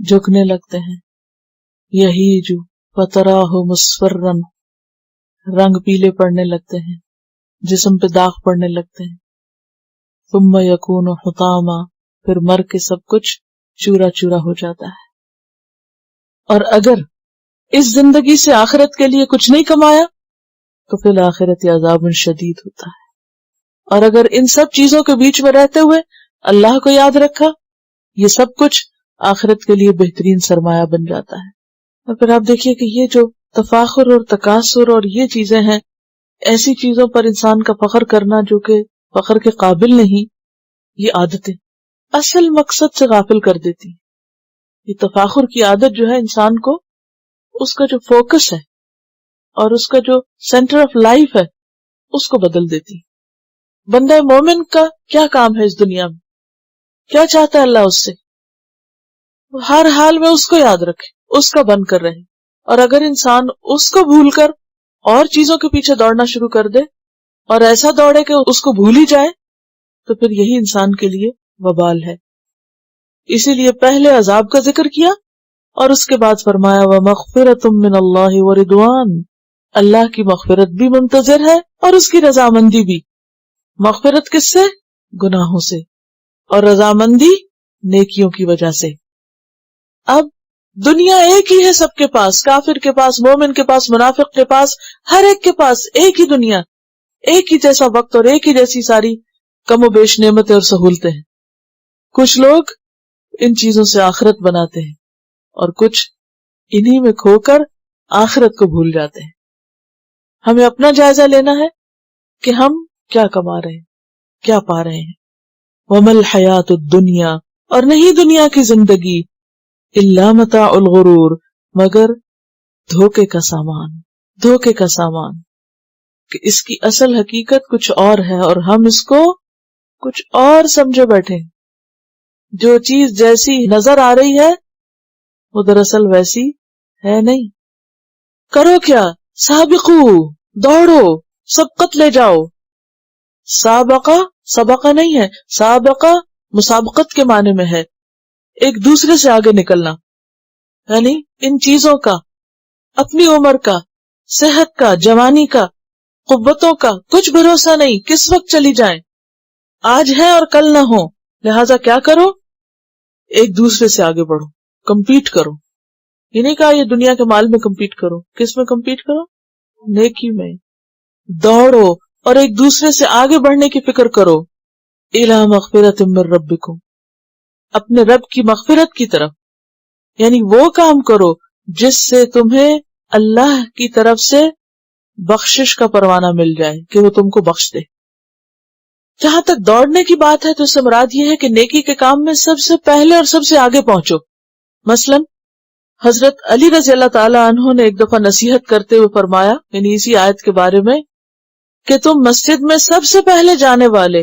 جھکنے لگتے ہیں. یہی جو فتراہ مصفرا، رنگ پیلے پڑنے لگتے ہیں، جسم پہ داغ پڑنے لگتے ہیں. ثم یکون حطاما، پھر مر کے سب کچھ چورا چورا ہو جاتا ہے. اور اگر اس زندگی سے آخرت کے لیے کچھ نہیں کمایا تو فی الآخرت عذاب شدید ہوتا ہے. اور اگر ان سب چیزوں کے بیچ میں رہتے ہوئے اللہ کو یاد رکھا، یہ سب کچھ آخرت کے لیے بہترین سرمایہ بن جاتا ہے. اور پھر آپ دیکھیے کہ یہ جو تفاخر اور تکاثر اور یہ چیزیں ہیں، ایسی چیزوں پر انسان کا فخر کرنا جو کہ فخر کے قابل نہیں، یہ عادتیں اصل مقصد سے غافل کر دیتی. یہ تفاخر کی عادت جو ہے انسان کو، اس کا جو فوکس ہے اور اس کا جو سینٹر آف لائف ہے، اس کو بدل دیتی. بندہ مومن کا کیا کام ہے اس دنیا میں، کیا چاہتا ہے اللہ اس سے، ہر حال میں اس کو یاد رکھے، اس کا بن کر رہے. اور اگر انسان اس کو بھول کر اور چیزوں کے پیچھے دوڑنا شروع کر دے اور ایسا دوڑے کہ اس کو بھول ہی جائے، تو پھر یہی انسان کے لیے وبال ہے. اسی لیے پہلے عذاب کا ذکر کیا اور اس کے بعد فرمایا وَمَغْفِرَةٌ مِّنَ اللَّهِ وَرِضْوَانٌ، اللہ کی مغفرت بھی منتظر ہے اور اس کی رضامندی بھی. مغفرت کس سے؟ گناہوں سے، اور رضامندی نیکیوں کی وجہ سے. اب دنیا ایک ہی ہے سب کے پاس، کافر کے پاس، مومن کے پاس، منافق کے پاس، ہر ایک کے پاس ایک ہی دنیا، ایک ہی جیسا وقت اور ایک ہی جیسی ساری کم و بیش نعمتیں اور سہولتیں ہیں. کچھ لوگ ان چیزوں سے آخرت بناتے ہیں اور کچھ انہی میں کھو کر آخرت کو بھول جاتے ہیں. ہمیں اپنا جائزہ لینا ہے کہ ہم کیا کما رہے ہیں، کیا پا رہے ہیں. وَمَا الْحَيَاةُ الدُّنْيَا، اور نہیں دنیا کی زندگی، إِلَّا مَتَاعُ الْغُرُورِ، مگر دھوکے کا سامان، دھوکے کا سامان، کہ اس کی اصل حقیقت کچھ اور ہے اور ہم اس کو کچھ اور سمجھے بیٹھے ہیں. جو چیز جیسی نظر آ رہی ہے وہ دراصل ویسی ہے نہیں. کرو کیا؟ سابقو، دوڑو، سبقت لے جاؤ. سابقہ سبقہ نہیں ہے، سابقہ مسابقت کے معنی میں ہے، ایک دوسرے سے آگے نکلنا. یعنی ان چیزوں کا، اپنی عمر کا، صحت کا، جوانی کا، قوتوں کا کچھ بھروسہ نہیں، کس وقت چلی جائیں. آج ہے اور کل نہ ہو، لہذا کیا کرو؟ ایک دوسرے سے آگے بڑھو، کمپیٹ کرو. یہ نہیں کہا یہ دنیا کے مال میں کمپیٹ کرو، کس میں کمپیٹ کرو؟ نیکی میں. دوڑو اور ایک دوسرے سے آگے بڑھنے کی فکر کرو. اِلیٰ مغفرۃ من ربکم، اپنے رب کی مغفرت کی طرف، یعنی وہ کام کرو جس سے تمہیں اللہ کی طرف سے بخشش کا پروانہ مل جائے کہ وہ تم کو بخش دے. جہاں تک دوڑنے کی بات ہے تو اس سے مراد یہ ہے کہ نیکی کے کام میں سب سے پہلے اور سب سے آگے پہنچو. مثلا حضرت علی رضی اللہ تعالی عنہ نے ایک دفعہ نصیحت کرتے ہوئے فرمایا، یعنی اسی آیت کے بارے میں، کہ تم مسجد میں سب سے پہلے جانے والے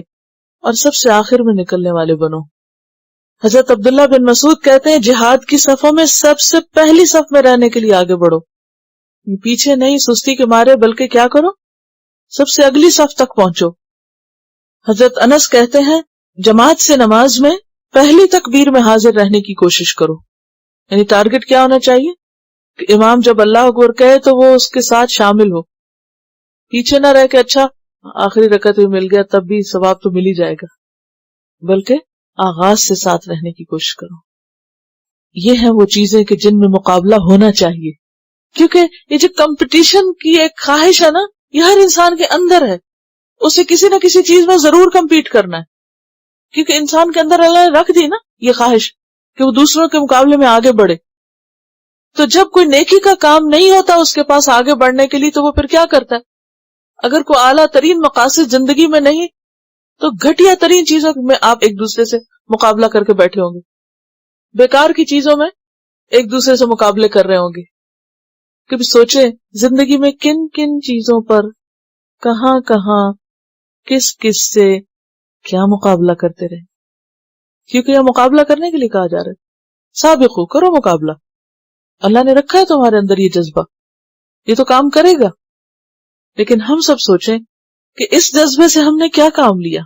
اور سب سے آخر میں نکلنے والے بنو. حضرت عبداللہ بن مسعود کہتے ہیں جہاد کی صفوں میں سب سے پہلی صف میں رہنے کے لیے آگے بڑھو، پیچھے نہیں سستی کے مارے، بلکہ کیا کرو؟ سب سے اگلی صف تک پہنچو. حضرت انس کہتے ہیں جماعت سے نماز میں پہلی تکبیر میں حاضر رہنے کی کوشش کرو. یعنی ٹارگٹ کیا ہونا چاہیے کہ امام جب اللہ اکبر کہے تو وہ اس کے ساتھ شامل ہو، پیچھے نہ رہ کے اچھا آخری رکعت میں مل گیا تب بھی ثواب تو مل ہی جائے گا، بلکہ آغاز سے ساتھ رہنے کی کوشش کرو. یہ ہیں وہ چیزیں کہ جن میں مقابلہ ہونا چاہیے، کیونکہ یہ جو کمپٹیشن کی ایک خواہش ہے نا، یہ ہر انسان کے اندر ہے. اسے کسی نہ کسی چیز میں ضرور کمپیٹ کرنا ہے، کیونکہ انسان کے اندر اللہ نے رکھ دی نا یہ خواہش کہ وہ دوسروں کے مقابلے میں آگے بڑھے. تو جب کوئی نیکی کا کام نہیں ہوتا اس کے پاس آگے بڑھنے کے لیے تو وہ پھر کیا کرتا ہے؟ اگر کوئی اعلیٰ ترین مقاصد زندگی میں نہیں تو گھٹیا ترین چیزوں میں آپ ایک دوسرے سے مقابلہ کر کے بیٹھے ہوں گے، بیکار کی چیزوں میں ایک دوسرے سے مقابلے کر رہے ہوں گے. کبھی سوچیں زندگی میں کن کن چیزوں پر، کہاں کہاں، کس کس سے کیا مقابلہ کرتے رہے، کیونکہ یہ مقابلہ کرنے کے لیے کہا جا رہا ہے. سابقو، کرو مقابلہ، اللہ نے رکھا ہے تمہارے اندر یہ جذبہ، یہ تو کام کرے گا. لیکن ہم سب سوچیں کہ اس جذبے سے ہم نے کیا کام لیا،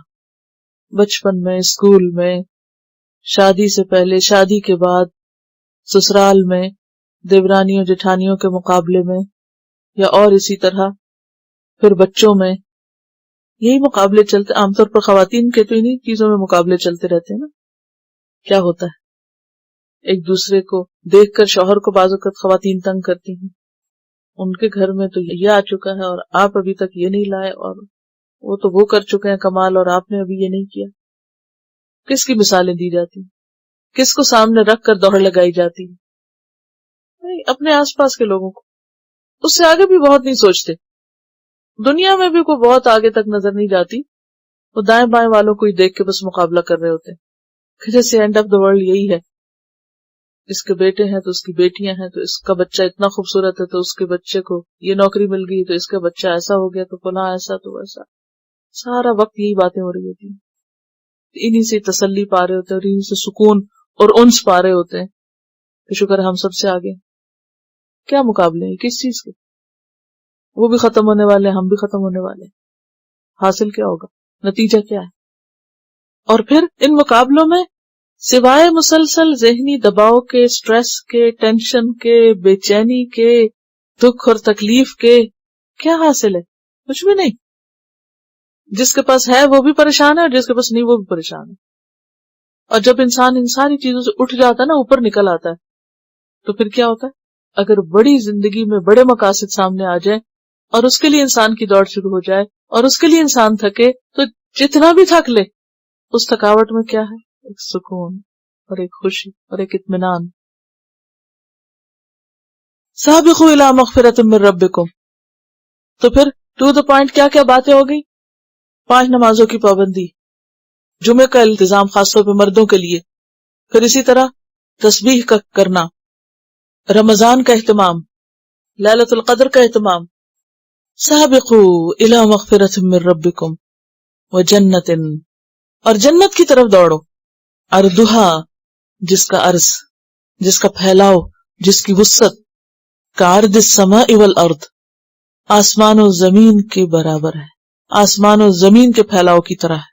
بچپن میں، اسکول میں، شادی سے پہلے، شادی کے بعد، سسرال میں، دیورانیوں جٹھانیوں کے مقابلے میں، یا اور اسی طرح پھر بچوں میں. یہی مقابلے چلتے، عام طور پر خواتین کے تو انہی چیزوں میں مقابلے چلتے رہتے ہیں نا. کیا ہوتا ہے ایک دوسرے کو دیکھ کر شوہر کو بعض اوقات خواتین تنگ کرتی ہیں، ان کے گھر میں تو یہ آ چکا ہے اور آپ ابھی تک یہ نہیں لائے، اور وہ تو وہ کر چکے ہیں کمال اور آپ نے ابھی یہ نہیں کیا. کس کی مثالیں دی جاتی ہیں، کس کو سامنے رکھ کر دوڑ لگائی جاتی ہے؟ نہیں، اپنے آس پاس کے لوگوں کو. اس سے آگے بھی بہت نہیں سوچتے. دنیا میں بھی کوئی بہت آگے تک نظر نہیں جاتی، وہ دائیں بائیں والوں کو ہی دیکھ کے بس مقابلہ کر رہے ہوتے ہیں کہ جیسے اینڈ آف دا ورلڈ یہی ہے، اس کے بیٹے ہیں تو اس کی بیٹیاں ہیں، تو اس کا بچہ اتنا خوبصورت ہے تو اس کے بچے کو یہ نوکری مل گئی، تو اس کا بچہ ایسا ہو گیا، تو فلاں ایسا تو ویسا. سارا وقت یہی باتیں ہو رہی ہوتی ہیں، انہی سے تسلی پا رہے ہوتے ہیں اور انہی سے سکون اور انس پا رہے ہوتے ہیں کہ شکر ہم سب سے آگے. کیا مقابلے ہیں کس چیز کے؟ وہ بھی ختم ہونے والے ہیں، ہم بھی ختم ہونے والے ہیں. حاصل کیا ہوگا؟ نتیجہ کیا ہے؟ اور پھر ان مقابلوں میں سوائے مسلسل ذہنی دباؤ کے، سٹریس کے، ٹینشن کے، بے چینی کے، دکھ اور تکلیف کے کیا حاصل ہے؟ کچھ بھی نہیں. جس کے پاس ہے وہ بھی پریشان ہے اور جس کے پاس نہیں وہ بھی پریشان ہے. اور جب انسان ان ساری چیزوں سے اٹھ جاتا ہے نا، اوپر نکل آتا ہے، تو پھر کیا ہوتا ہے؟ اگر بڑی زندگی میں بڑے مقاصد سامنے آ جائیں اور اس کے لیے انسان کی دوڑ شروع ہو جائے اور اس کے لیے انسان تھکے، تو جتنا بھی تھک لے اس تھکاوٹ میں کیا ہے؟ ایک سکون اور ایک خوشی اور ایک اطمینان. سابقوا الی مغفرۃ من ربکم. تو پھر ٹو دا پوائنٹ کیا کیا باتیں ہو گئی؟ 5 نمازوں کی پابندی، جمعے کا التزام خاص طور پہ مردوں کے لیے، پھر اسی طرح تسبیح کا کرنا، رمضان کا اہتمام، لیلۃ القدر کا اہتمام. سابقوا الی مغفرۃ من ربکم وجنۃ، اور جنت کی طرف دوڑو، عرضھا، جس کا عرض، جس کا پھیلاؤ، جس کی وسعت، کعرض السماء والارض، آسمان و زمین کے برابر ہے، آسمان و زمین کے پھیلاؤ کی طرح ہے.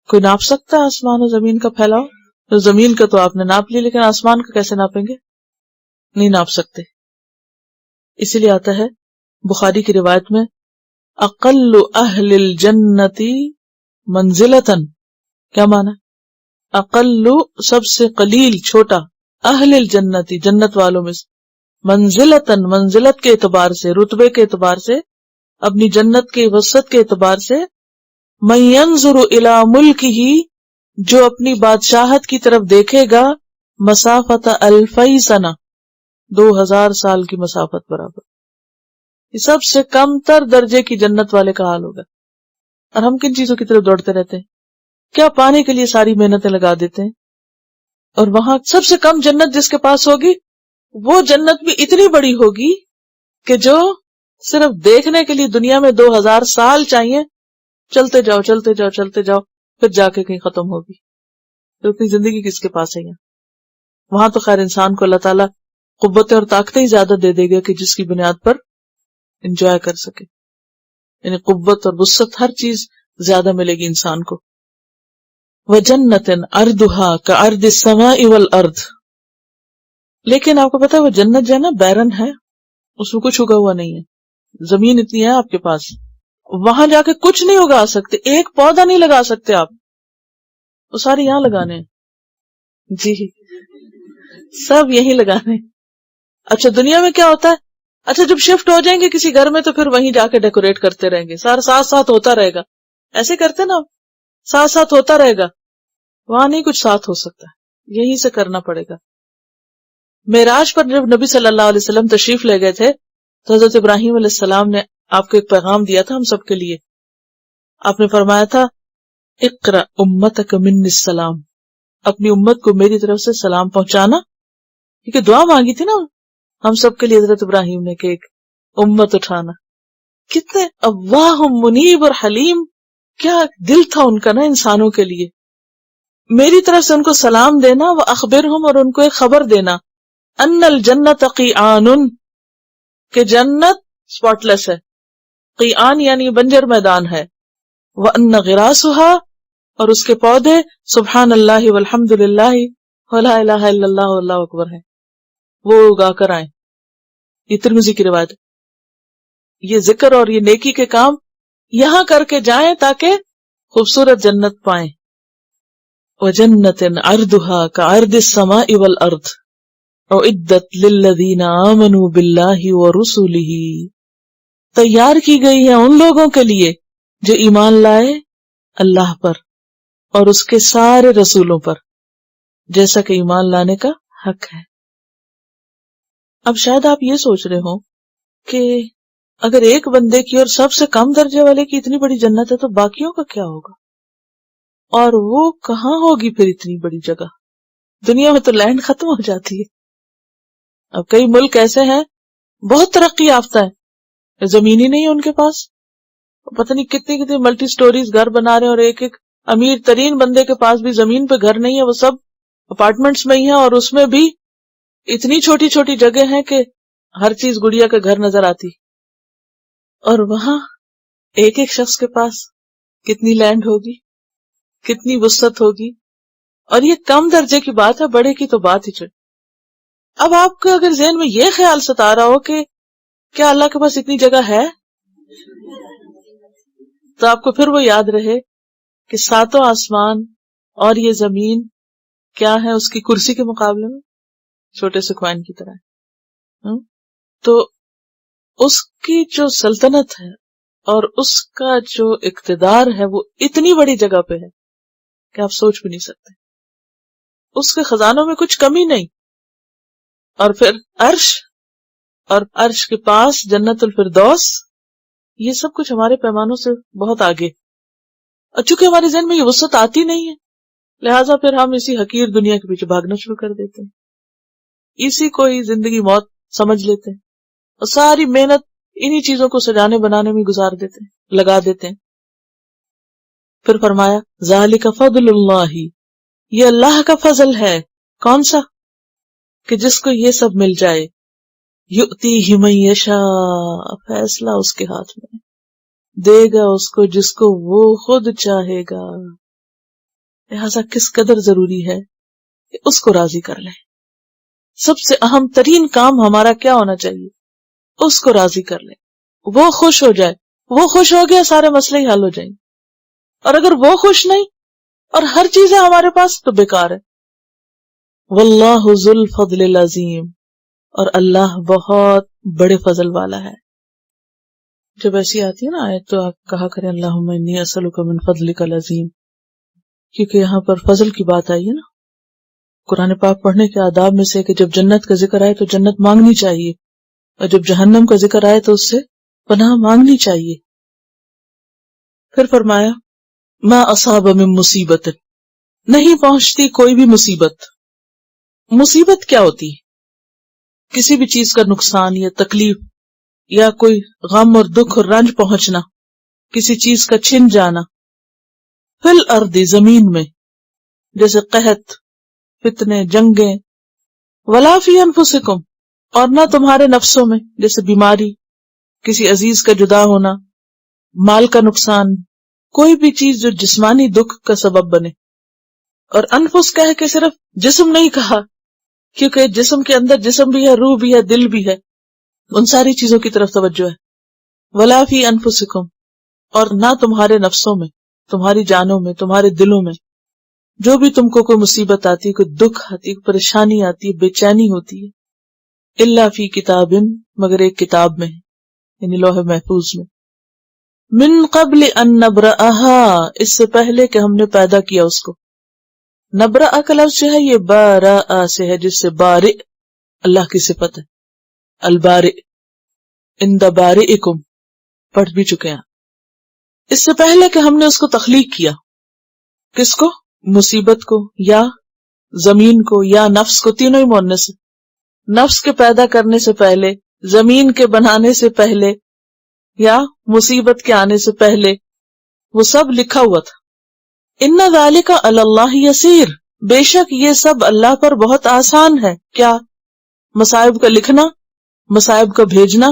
کوئی ناپ سکتا ہے آسمان و زمین کا پھیلاؤ؟ تو زمین کا تو آپ نے ناپ لی، لیکن آسمان کا کیسے ناپیں گے؟ نہیں ناپ سکتے. اسی لیے آتا ہے بخاری کی روایت میں، اقل اہل الجنت منزلتاً، کیا معنی؟ اقل، سب سے قلیل، چھوٹا، اہل الجنتی، جنت والوں میں سے، منزلتاً، منزلت کے اعتبار سے، رتبے کے اعتبار سے، اپنی جنت کے وسعت کے اعتبار سے، من ينظر الى ملکہ، جو اپنی بادشاہت کی طرف دیکھے گا، مسافت 2000 سنہ، 2000 سال کی مسافت برابر. یہ سب سے کم تر درجے کی جنت والے کا حال ہوگا. اور ہم کن چیزوں کی طرف دوڑتے رہتے ہیں؟ کیا پانے کے لیے ساری محنتیں لگا دیتے ہیں. اور وہاں سب سے کم جنت جس کے پاس ہوگی، وہ جنت بھی اتنی بڑی ہوگی کہ جو صرف دیکھنے کے لیے دنیا میں 2000 سال چاہیے. چلتے جاؤ چلتے جاؤ چلتے جاؤ، پھر جا کے کہیں ختم ہوگی. تو اتنی زندگی کس کے پاس ہے؟ وہاں تو خیر انسان کو اللہ تعالیٰ قوتیں اور طاقتیں ہی زیادہ دے دے گا کہ جس کی بنیاد پر انجوائے کر سکے. یعنی قوت اور وسعت، ہر چیز زیادہ ملے گی انسان کو. وَجَنَّةٍ عَرْضُهَا كَعَرْضِ السَّمَاءِ وَالْأَرْضِ. لیکن آپ کو پتا ہے وہ جنت جو ہے نا بیرن ہے، اس میں کچھ اگا ہوا نہیں ہے. زمین اتنی ہے آپ کے پاس، وہاں جا کے کچھ نہیں اگا سکتے، ایک پودا نہیں لگا سکتے آپ. وہ سارے یہاں لگانے ہیں. جی سب یہی لگانے. اچھا دنیا میں کیا ہوتا ہے؟ اچھا جب شفٹ ہو جائیں گے کسی گھر میں تو پھر وہیں جا کے ڈیکوریٹ کرتے رہیں گے، سارا ساتھ ساتھ ہوتا رہے گا. ایسے کرتے نا، ساتھ ساتھ ہوتا رہے گا. وہاں نہیں کچھ ساتھ ہو سکتا، یہیں سے کرنا پڑے گا. معراج پر جب نبی صلی اللہ علیہ وسلم تشریف لے گئے تھے تو حضرت ابراہیم علیہ السلام نے آپ کو ایک پیغام دیا تھا ہم سب کے لیے. آپ نے فرمایا تھا اقرأ امتک منی السلام، اپنی امت کو میری طرف سے سلام پہنچانا. کیونکہ دعا مانگی تھی نا ہم سب کے لیے حضرت ابراہیم نے کہ ایک امت اٹھانا. کتنے اواہ منیب اور حلیم، کیا دل تھا ان کا نا انسانوں کے لیے. میری طرف سے ان کو سلام دینا، وَأَخْبِرْهُمْ، اور ان کو ایک خبر دینا، ان الجنت قیعان، کہ جنت سپاٹ لیس ہے. قیعان یعنی بنجر میدان ہے. وَأَنَّ غِرَاسُهَا، اور اس کے پودے سبحان اللہ والحمد للہ ولا الہ الا اللہ واللہ اکبر ہے، وہ اگا کر آئیں. یہ ترمذی کی روایت ہے. یہ ذکر اور یہ نیکی کے کام یہاں کر کے جائیں تاکہ خوبصورت جنت پائیں. وَجَنَّةٍ عَرْضُهَا كَعَرْضِ السَّمَاءِ وَالْأَرْضِ أُعِدَّتْ لِلَّذِينَ آمَنُوا بِاللَّهِ وَرُسُلِهِ، تیار کی گئی ہے ان لوگوں کے لیے جو ایمان لائے اللہ پر اور اس کے سارے رسولوں پر، جیسا کہ ایمان لانے کا حق ہے. اب شاید آپ یہ سوچ رہے ہوں کہ اگر ایک بندے کی اور سب سے کم درجے والے کی اتنی بڑی جنت ہے تو باقیوں کا کیا ہوگا؟ اور وہ کہاں ہوگی پھر اتنی بڑی جگہ؟ دنیا میں تو لینڈ ختم ہو جاتی ہے. اب کئی ملک ایسے ہیں بہت ترقی یافتہ ہے، زمین ہی نہیں ہے ان کے پاس، پتہ نہیں کتنی کتنی ملٹی سٹوریز گھر بنا رہے ہیں، اور ایک ایک امیر ترین بندے کے پاس بھی زمین پہ گھر نہیں ہے، وہ سب اپارٹمنٹس میں ہی ہیں، اور اس میں بھی اتنی چھوٹی چھوٹی جگہ ہیں کہ ہر چیز گڑیا کا گھر نظر آتی. اور وہاں ایک ایک شخص کے پاس کتنی لینڈ ہوگی، کتنی وسعت ہوگی. اور یہ کم درجے کی بات ہے، بڑے کی تو بات ہی چھوڑ. اب آپ کو اگر ذہن میں یہ خیال ستا رہا ہو کہ کیا اللہ کے پاس اتنی جگہ ہے، تو آپ کو پھر وہ یاد رہے کہ 7 آسمان اور یہ زمین کیا ہے اس کی کرسی کے مقابلے میں، چھوٹے سے کوائن کی طرح. تو اس کی جو سلطنت ہے اور اس کا جو اقتدار ہے وہ اتنی بڑی جگہ پہ ہے کہ آپ سوچ بھی نہیں سکتے. اس کے خزانوں میں کچھ کمی نہیں. اور پھر عرش، اور عرش کے پاس جنت الفردوس، یہ سب کچھ ہمارے پیمانوں سے بہت آگے. اور چونکہ ہمارے ذہن میں یہ وسعت آتی نہیں ہے، لہٰذا پھر ہم اسی حقیر دنیا کے پیچھے بھاگنا شروع کر دیتے ہیں، اسی کو ہی زندگی موت سمجھ لیتے ہیں، اور ساری محنت انہی چیزوں کو سجانے بنانے میں گزار دیتے ہیں، لگا دیتے ہیں. پھر فرمایا ذالک فضل اللہ، یہ اللہ کا فضل ہے. کون سا؟ کہ جس کو یہ سب مل جائے. یؤتیہ من یشاء، فیصلہ اس کے ہاتھ میں، دے گا اس کو جس کو وہ خود چاہے گا. لہذا کس قدر ضروری ہے کہ اس کو راضی کر لیں. سب سے اہم ترین کام ہمارا کیا ہونا چاہیے؟ اس کو راضی کر لیں، وہ خوش ہو جائے. وہ خوش ہو گیا، سارے مسئلے ہی حل ہو جائیں گے. اور اگر وہ خوش نہیں اور ہر چیز ہے ہمارے پاس تو بیکار ہے. واللہ ذو الفضل العظیم، اور اللہ بہت بڑے فضل والا ہے. جب ایسی آتی ہے نا آیت تو آپ کہا کریں اللہم انی اسألک من فضلک العظیم، کیونکہ یہاں پر فضل کی بات آئی ہے نا. قرآن پاک پڑھنے کے آداب میں سے کہ جب جنت کا ذکر آئے تو جنت مانگنی چاہیے، اور جب جہنم کا ذکر آئے تو اس سے پناہ مانگنی چاہیے. پھر فرمایا ما اصاب من مصیبت، نہیں پہنچتی کوئی بھی مصیبت. مصیبت کیا ہوتی ہے؟ کسی بھی چیز کا نقصان یا تکلیف یا کوئی غم اور دکھ اور رنج پہنچنا، کسی چیز کا چھن جانا. فی الارض، زمین میں، جیسے قحط، فتنے، جنگیں. ولا فی انفسکم، اور نہ تمہارے نفسوں میں، جیسے بیماری، کسی عزیز کا جدا ہونا، مال کا نقصان، کوئی بھی چیز جو جسمانی دکھ کا سبب بنے. اور انفس کہہ کے صرف جسم نہیں کہا، کیونکہ جسم کے اندر جسم بھی ہے، روح بھی ہے، دل بھی ہے، ان ساری چیزوں کی طرف توجہ ہے. ولا فی انفسکم، اور نہ تمہارے نفسوں میں، تمہاری جانوں میں، تمہارے دلوں میں جو بھی تم کو کوئی مصیبت آتی ہے، کوئی دکھ آتی ہے، کوئی پریشانی آتی ہے، بے چینی ہوتی ہے. الا فی کتاب، مگر ایک کتاب میں، یعنی لوح محفوظ میں. من قبل ان نبرأها، اس سے پہلے کہ ہم نے پیدا کیا اس کو. نبرأ کا لفظ جو ہے یہ بارا سے ہے، جس سے بارئ اللہ کی صفت ہے. البارئ، اند بارئکم پڑھ بھی چکے ہیں. اس سے پہلے کہ ہم نے اس کو تخلیق کیا. کس کو؟ مصیبت کو، یا زمین کو، یا نفس کو. تینوں ہی مؤنث ہے. نفس کے پیدا کرنے سے پہلے، زمین کے بنانے سے پہلے، یا مصیبت کے آنے سے پہلے، وہ سب لکھا ہوا تھا. ان ذالک علی اللہ یسیر، بے شک یہ سب اللہ پر بہت آسان ہے. کیا؟ مصائب کا لکھنا، مصائب کا بھیجنا.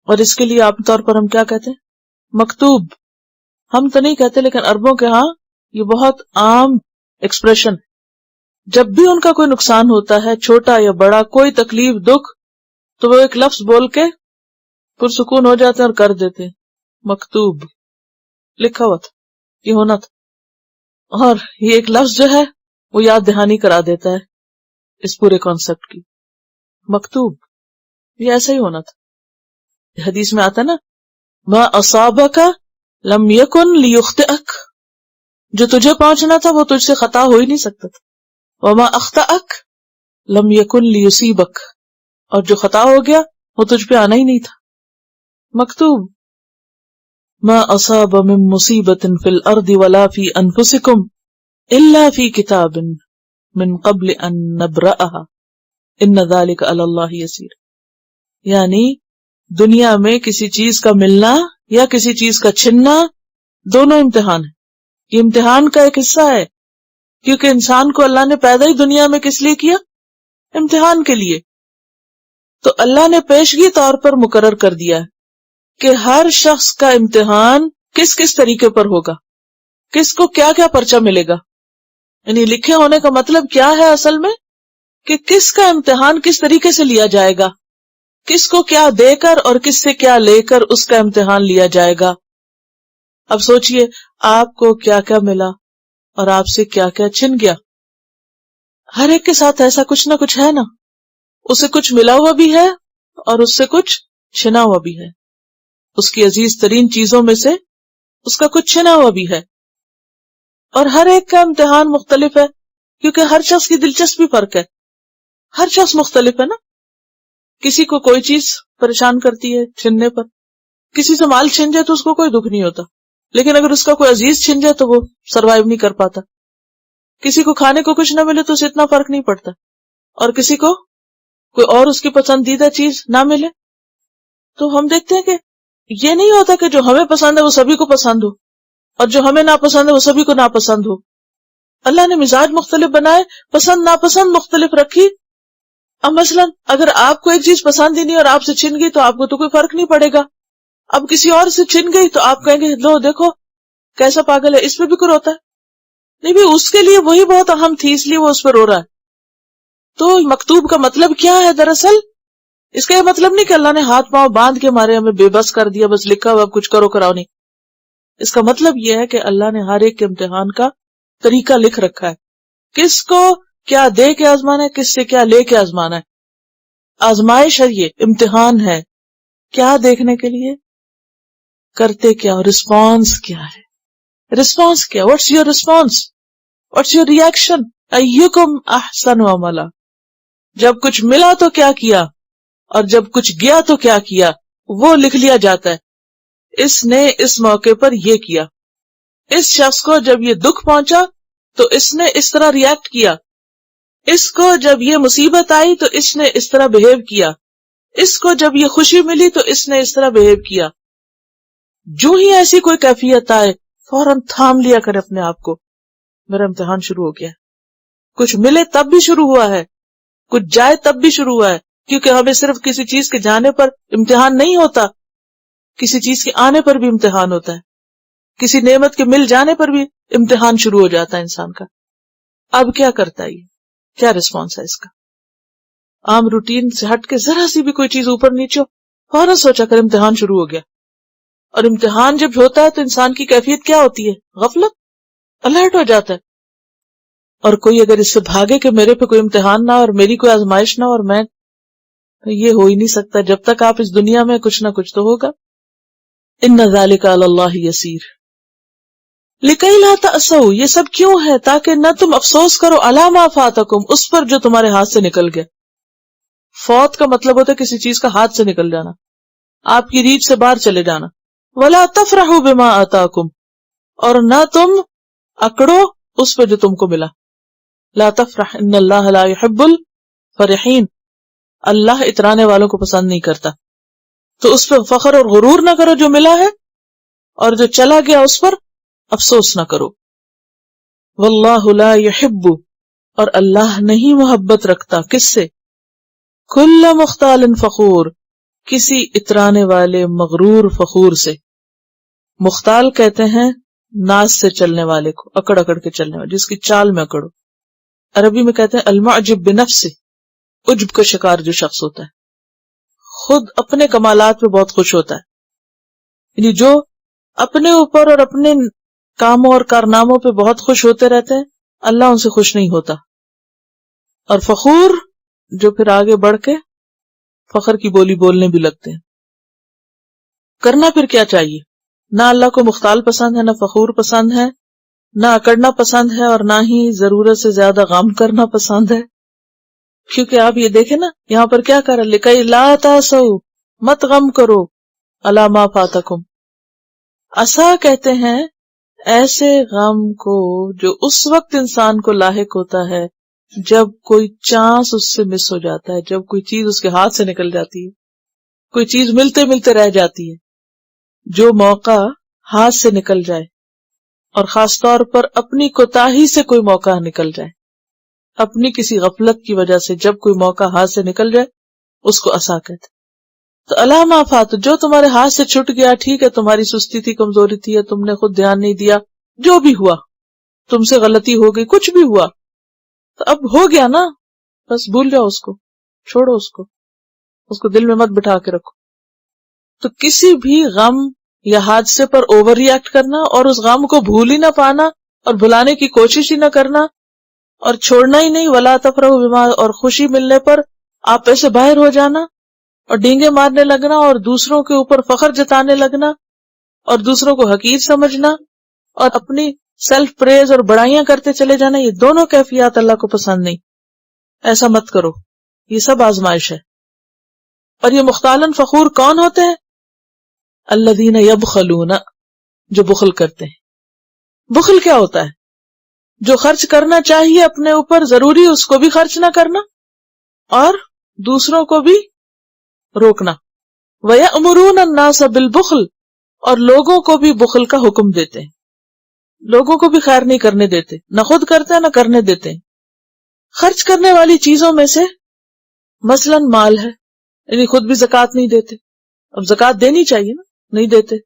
اور اس کے لیے عام طور پر ہم کیا کہتے ہیں؟ مکتوب. ہم تو نہیں کہتے، لیکن عربوں کے ہاں یہ بہت عام ایکسپریشن. جب بھی ان کا کوئی نقصان ہوتا ہے، چھوٹا یا بڑا، کوئی تکلیف، دکھ، تو وہ ایک لفظ بول کے پرسکون ہو جاتے ہیں اور کر دیتے ہیں. مکتوب، لکھا ہوا تھا، یہ ہونا تھا. اور یہ ایک لفظ جو ہے وہ یاد دہانی کرا دیتا ہے اس پورے کانسیپٹ کی. مکتوب، یہ ایسا ہی ہونا تھا. حدیث میں آتا نا ما اصابک لم یکن لیخطئک، جو تجھے پہنچنا تھا وہ تجھ سے خطا ہو ہی نہیں سکتا تھا. وما اخطأک لم یکن لیصیبک، اور جو خطا ہو گیا وہ تجھ پہ آنا ہی نہیں تھا. مکتوب. ما اصاب من مصیبت فی الارض ولا فی انفسکم الا فی کتاب من قبل ان نبرأها ان ذلک علی اللہ یسیر. یعنی دنیا میں کسی چیز کا ملنا یا کسی چیز کا چھننا دونوں امتحان ہے. یہ امتحان کا ایک حصہ ہے، کیونکہ انسان کو اللہ نے پیدا ہی دنیا میں کس لیے کیا؟ امتحان کے لیے. تو اللہ نے پیشگی طور پر مقرر کر دیا ہے کہ ہر شخص کا امتحان کس کس طریقے پر ہوگا، کس کو کیا کیا پرچہ ملے گا. یعنی لکھے ہونے کا مطلب کیا ہے اصل میں؟ کہ کس کا امتحان کس طریقے سے لیا جائے گا، کس کو کیا دے کر اور کس سے کیا لے کر اس کا امتحان لیا جائے گا. اب سوچئے آپ کو کیا کیا ملا اور آپ سے کیا کیا چھن گیا. ہر ایک کے ساتھ ایسا کچھ نہ کچھ ہے نا. اسے کچھ ملا ہوا بھی ہے اور اس سے کچھ چھنا ہوا بھی ہے. اس کی عزیز ترین چیزوں میں سے اس کا کچھ چھنا ہوا بھی ہے. اور ہر ایک کا امتحان مختلف ہے، کیونکہ ہر شخص کی دلچسپی فرق ہے، ہر شخص مختلف ہے نا. کسی کو کوئی چیز پریشان کرتی ہے چھننے پر، کسی سے مال چھن جائے تو اس کو کوئی دکھ نہیں ہوتا، لیکن اگر اس کا کوئی عزیز چھن جائے تو وہ سروائیو نہیں کر پاتا. کسی کو کھانے کو کچھ نہ ملے تو اسے اتنا فرق نہیں پڑتا، اور کسی کو کوئی اور اس کی پسندیدہ چیز نہ ملے. تو ہم دیکھتے ہیں کہ یہ نہیں ہوتا کہ جو ہمیں پسند ہے وہ سبھی کو پسند ہو، اور جو ہمیں ناپسند ہے وہ سبھی کو ناپسند ہو. اللہ نے مزاج مختلف بنائے، پسند ناپسند مختلف رکھی. اب مثلا اگر آپ کو ایک چیز پسند ہی نہیں اور آپ سے چھن گئی تو آپ کو تو کوئی فرق نہیں پڑے گا. اب کسی اور سے چھن گئی تو آپ کہیں گے لو دیکھو کیسا پاگل ہے، اس پہ بھی کچھ ہوتا ہے. نہیں بھی اس کے لیے وہی بہت اہم تھی، اس لیے وہ اس پہ رو رہا ہے. تو مکتوب کا مطلب کیا ہے؟ دراصل اس کا یہ مطلب نہیں کہ اللہ نے ہاتھ پاؤں باندھ کے مارے ہمیں بے بس کر دیا، بس لکھا ہوا اب کچھ کرو کراؤ نہیں. اس کا مطلب یہ ہے کہ اللہ نے ہر ایک کے امتحان کا طریقہ لکھ رکھا ہے، کس کو کیا دے کے آزمانا ہے، کس سے کیا لے کے آزمانا ہے. آزمائش ہے، یہ امتحان ہے. کیا دیکھنے کے لیے؟ کرتے کیا، رسپانس کیا ہے. رسپانس کیا؟ What's your response, what's your reaction, ایکم احسن عملا. جب کچھ ملا تو کیا کیا، اور جب کچھ گیا تو کیا کیا، وہ لکھ لیا جاتا ہے. اس نے اس موقع پر یہ کیا، اس شخص کو جب یہ دکھ پہنچا تو اس نے اس طرح ریئیکٹ کیا، اس کو جب یہ مصیبت آئی تو اس نے اس طرح بہیو کیا، اس کو جب یہ خوشی ملی تو اس نے اس طرح بہیو کیا. جو ہی ایسی کوئی کیفیت آئے فوراً تھام لیا کرے اپنے آپ کو، میرا امتحان شروع ہو گیا. کچھ ملے تب بھی شروع ہوا ہے، کچھ جائے تب بھی شروع ہوا ہے. کیونکہ ہمیں صرف کسی چیز کے جانے پر امتحان نہیں ہوتا، کسی چیز کے آنے پر بھی امتحان ہوتا ہے. کسی نعمت کے مل جانے پر بھی امتحان شروع ہو جاتا ہے انسان کا. اب کیا کرتا ہے یہ؟ کیا رسپانس ہے اس کا؟ عام روٹین سے ہٹ کے ذرا سی بھی کوئی چیز اوپر نیچے ہو، فوراً سوچا کر امتحان شروع ہو گیا. اور امتحان جب ہوتا ہے تو انسان کی کیفیت کیا ہوتی ہے؟ غفلت، الرٹ ہو جاتا ہے. اور کوئی اگر اس سے بھاگے کہ میرے پہ کوئی امتحان نہ اور میری کوئی آزمائش نہ اور میں، یہ ہو ہی نہیں سکتا. جب تک آپ اس دنیا میں کچھ نہ کچھ تو ہوگا. ان ذالک علی اللہ یسیر لکی لا تأسوا، یہ سب کیوں ہے؟ تاکہ نہ تم افسوس کرو علی ما فاتکم، اس پر جو تمہارے ہاتھ سے نکل گیا. فوت کا مطلب ہوتا ہے کسی چیز کا ہاتھ سے نکل جانا، آپ کی ریچھ سے باہر چلے جانا. ولا تفرحوا بما آتاکم، اور نہ تم اکڑو اس پہ جو تم کو ملا. لا تفرح ان اللہ لا يحب الفرحین، اللہ اترانے والوں کو پسند نہیں کرتا. تو اس پہ فخر اور غرور نہ کرو جو ملا ہے، اور جو چلا گیا اس پر افسوس نہ کرو. واللہ لا يحب، اور اللہ نہیں محبت رکھتا کس سے؟ کل مختال فخور، کسی اترانے والے مغرور فخور سے. مختال کہتے ہیں ناز سے چلنے والے کو، اکڑ اکڑ کے چلنے والے، جس کی چال میں اکڑو. عربی میں کہتے ہیں المعجب بنفسه، عجب کا شکار جو شخص ہوتا ہے، خود اپنے کمالات پہ بہت خوش ہوتا ہے. یعنی جو اپنے اوپر اور اپنے کاموں اور کارناموں پہ بہت خوش ہوتے رہتے ہیں، اللہ ان سے خوش نہیں ہوتا. اور فخور جو پھر آگے بڑھ کے فخر کی بولی بولنے بھی لگتے ہیں. کرنا پھر کیا چاہیے؟ نہ اللہ کو مختال پسند ہے، نہ فخور پسند ہے، نہ اکڑنا پسند ہے، اور نہ ہی ضرورت سے زیادہ غم کرنا پسند ہے. کیونکہ آپ یہ دیکھیں نا یہاں پر کیا کر رہا ہے، لکئی لا تاسوا، مت غم کرو، الا ما فاتکم. اسا کہتے ہیں ایسے غم کو جو اس وقت انسان کو لاحق ہوتا ہے جب کوئی چانس اس سے مس ہو جاتا ہے، جب کوئی چیز اس کے ہاتھ سے نکل جاتی ہے، کوئی چیز ملتے ملتے رہ جاتی ہے. جو موقع ہاتھ سے نکل جائے، اور خاص طور پر اپنی کوتاہی سے کوئی موقع نکل جائے، اپنی کسی غفلت کی وجہ سے جب کوئی موقع ہاتھ سے نکل جائے، اس کو اسا کہتے. تو الا ما فات، جو تمہارے ہاتھ سے چھٹ گیا، ٹھیک ہے تمہاری سستی تھی، کمزوری تھی، یا تم نے خود دھیان نہیں دیا، جو بھی ہوا، تم سے غلطی ہو گئی، کچھ بھی ہوا، تو اب ہو گیا نا، بس بھول جاؤ اس کو، چھوڑو اس کو دل میں مت بٹھا کے رکھو. تو کسی بھی غم یا حادثے پر اوور ری ایکٹ کرنا اور اس غم کو بھول ہی نہ پانا اور بھلانے کی کوشش ہی نہ کرنا اور چھوڑنا ہی نہیں، ولا تفرحوا بما، اور خوشی ملنے پر آپ ایسے باہر ہو جانا اور ڈینگے مارنے لگنا اور دوسروں کے اوپر فخر جتانے لگنا اور دوسروں کو حقیر سمجھنا اور اپنی سیلف پریز اور بڑائیاں کرتے چلے جانا، یہ دونوں کیفیات اللہ کو پسند نہیں. ایسا مت کرو، یہ سب آزمائش ہے. اور یہ مختالن فخور کون ہوتے ہیں؟ الذین یبخلون، جو بخل کرتے ہیں. بخل کیا ہوتا ہے؟ جو خرچ کرنا چاہیے اپنے اوپر ضروری اس کو بھی خرچ نہ کرنا اور دوسروں کو بھی روکنا. وَيَأْمُرُونَ النَّاسَ بِالْبُخْلِ، اور لوگوں کو بھی بخل کا حکم دیتے ہیں. لوگوں کو بھی خیر نہیں کرنے دیتے، نہ خود کرتے ہیں نہ کرنے دیتے ہیں. خرچ کرنے والی چیزوں میں سے مثلاً مال ہے، یعنی خود بھی زکوٰۃ نہیں دیتے. اب زکوٰۃ دینی چاہیے نا، نہیں دیتے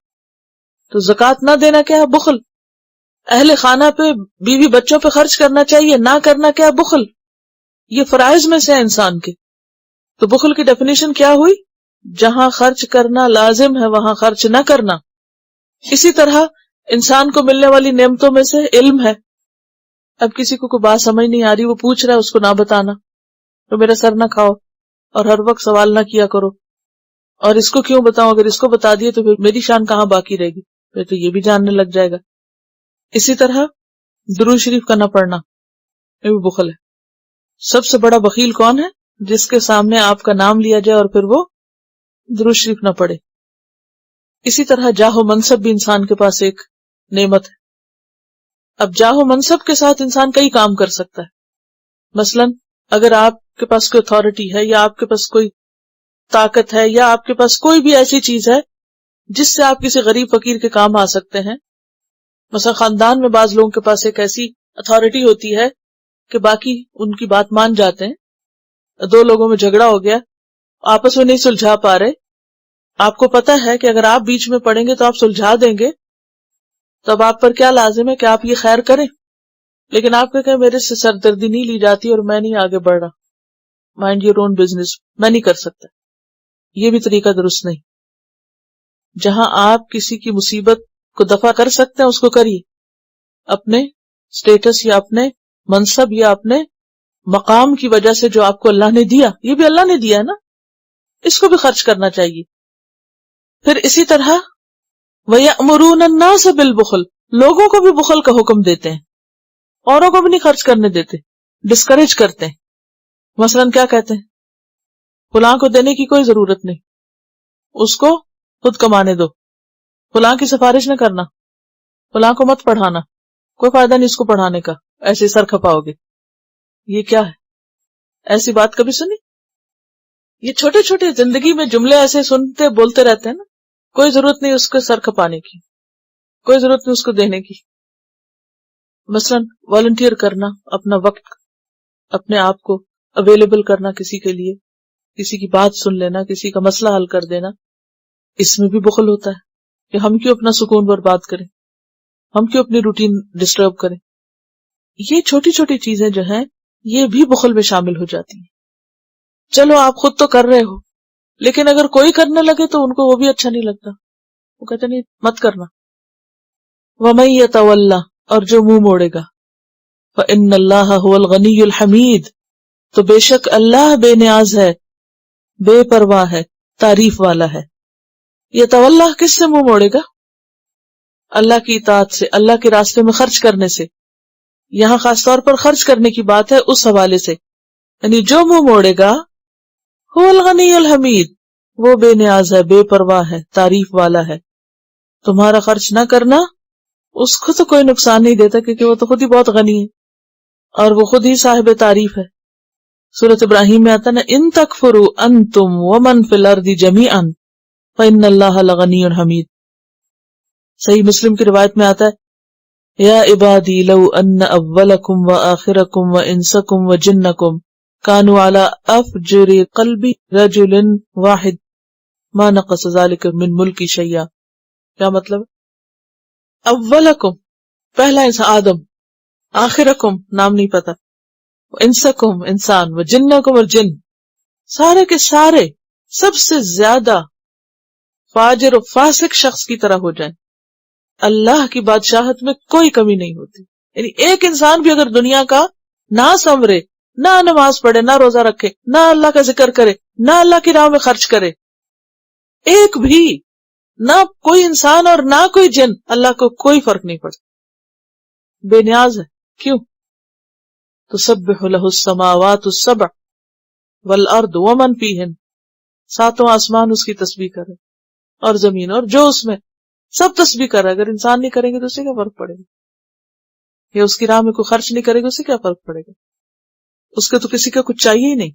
تو زکوٰۃ نہ دینا کیا ہے؟ بخل. اہل خانہ پہ، بیوی بچوں پہ خرچ کرنا چاہیے، نہ کرنا کیا ہے؟ بخل. یہ فرائض میں سے ہے انسان کے. تو بخل کی ڈیفینیشن کیا ہوئی؟ جہاں خرچ کرنا لازم ہے وہاں خرچ نہ کرنا. اسی طرح انسان کو ملنے والی نعمتوں میں سے علم ہے. اب کسی کو کوئی بات سمجھ نہیں آ رہی، وہ پوچھ رہا ہے، اس کو نہ بتانا. تو میرا سر نہ کھاؤ اور ہر وقت سوال نہ کیا کرو. اور اس کو کیوں بتاؤں؟ اگر اس کو بتا دیے تو پھر میری شان کہاں باقی رہے گی، پھر تو یہ بھی جاننے لگ جائے گا. اسی طرح درود شریف کا نہ پڑھنا، یہ بھی بخل ہے. سب سے بڑا بخیل کون ہے؟ جس کے سامنے آپ کا نام لیا جائے اور پھر وہ درود شریف نہ پڑھے. اسی طرح جاہ و منصب بھی انسان کے پاس ایک نعمت ہے. اب جاہ و منصب کے ساتھ انسان کئی کام کر سکتا ہے. مثلا اگر آپ کے پاس کوئی اتھارٹی ہے یا آپ کے پاس کوئی طاقت ہے یا آپ کے پاس کوئی بھی ایسی چیز ہے جس سے آپ کسی غریب فقیر کے کام آ سکتے ہیں. مثلا خاندان میں بعض لوگوں کے پاس ایک ایسی اتھارٹی ہوتی ہے کہ باقی ان کی بات مان جاتے ہیں. دو لوگوں میں جھگڑا ہو گیا، آپس میں نہیں سلجھا پا رہے، آپ کو پتا ہے کہ اگر آپ بیچ میں پڑیں گے تو آپ سلجھا دیں گے، تو اب آپ پر کیا لازم ہے کہ آپ یہ خیر کریں. لیکن آپ کہ میرے سے سردردی نہیں لی جاتی اور میں نہیں آگے بڑھ رہا، مائنڈ یور اون بزنس، میں نہیں کر سکتا. یہ بھی طریقہ درست نہیں. جہاں آپ کسی کی مصیبت کو دفع کر سکتے ہیں اس کو کریے. اپنے سٹیٹس یا اپنے منصب یا اپنے مقام کی وجہ سے جو آپ کو اللہ نے دیا، یہ بھی اللہ نے دیا ہے نا، اس کو بھی خرچ کرنا چاہیے. پھر اسی طرح وَيَأْمُرُونَ النَّاسَ بِالْبُخْلِ، لوگوں کو بھی بخل کا حکم دیتے ہیں، اوروں کو بھی نہیں خرچ کرنے دیتے، ڈسکریج کرتے ہیں. مثلا کیا کہتے ہیں؟ فلاں کو دینے کی کوئی ضرورت نہیں، اس کو خود کمانے دو، فلاں کی سفارش نہ کرنا، فلاں کو مت پڑھانا، کوئی فائدہ نہیں اس کو پڑھانے کا، ایسے سر کھپاؤ گے. یہ کیا ہے؟ ایسی بات کبھی سنی؟ یہ چھوٹے چھوٹے زندگی میں جملے ایسے سنتے بولتے رہتے ہیں نا، کوئی ضرورت نہیں اس کو سر کھپانے کی، کوئی ضرورت نہیں اس کو دینے کی. مثلا والنٹیئر کرنا، اپنا وقت، اپنے آپ کو اویلیبل کرنا کسی کے لیے، کسی کی بات سن لینا، کسی کا مسئلہ حل کر دینا، اس میں بھی بخل ہوتا ہے کہ ہم کیوں اپنا سکون برباد کریں، ہم کیوں اپنی روٹین ڈسٹرب کریں. یہ چھوٹی چھوٹی چیزیں جو ہیں یہ بھی بخل میں شامل ہو جاتی ہیں. چلو آپ خود تو کر رہے ہو، لیکن اگر کوئی کرنے لگے تو ان کو وہ بھی اچھا نہیں لگتا، وہ کہتے نہیں مت کرنا. وَمَن يَتَوَلَّ، اور جو منہ موڑے گا، فَإِنَّ اللَّهَ هُوَ الْغَنِيُّ الْحَمِيدُ، تو بے شک اللہ بے نیاز ہے، بے پرواہ ہے، تعریف والا ہے. یتولہ کس سے منہ موڑے گا؟ اللہ کی اطاعت سے، اللہ کے راستے میں خرچ کرنے سے. یہاں خاص طور پر خرچ کرنے کی بات ہے اس حوالے سے، یعنی جو منہ موڑے گا هو الغنی الحمید، وہ بے نیاز ہے، بے پرواہ ہے، تعریف والا ہے. تمہارا خرچ نہ کرنا اس کو تو کوئی نقصان نہیں دیتا، کیونکہ وہ تو خود ہی بہت غنی ہے اور وہ خود ہی صاحب تعریف ہے. سورۃ ابراہیم میں آتا نا، ان تکفروا انتم ومن فی الارض جمیعا فإن اللہ لغنی حمید. صحیح مسلم کی روایت میں آتا ہے، یا عبادی لو ان اولکم وآخرکم وانسکم وجنکم کانوا علی افجر قلب رجل واحد ما نقص ذلک من ملکی شیئا. کیا مطلب؟ اولکم پہلا انسان آدم، آخرکم نام نہیں پتا، انسکم انسان، وجنکم اور جن، سارے کے سارے سب سے زیادہ فاجر و فاسق شخص کی طرح ہو جائیں، اللہ کی بادشاہت میں کوئی کمی نہیں ہوتی. یعنی ایک انسان بھی اگر دنیا کا نہ سنورے، نہ نماز پڑھے، نہ روزہ رکھے، نہ اللہ کا ذکر کرے، نہ اللہ کی راہ میں خرچ کرے، ایک بھی، نہ کوئی انسان اور نہ کوئی جن، اللہ کو کوئی فرق نہیں پڑتا. بے نیاز ہے. کیوں؟ تسبح له السماوات السبع والارض ومن فیہن، ساتوں آسمان اس کی تسبیح کرے اور زمین اور جو اس میں، سب تسبیح کر رہا ہے. اگر انسان نہیں کریں گے تو اسے کیا فرق پڑے گا؟ یا اس کی راہ میں کوئی خرچ نہیں کرے گا اسے کیا فرق پڑے گا؟ اس کے تو کسی کا کچھ چاہیے ہی نہیں.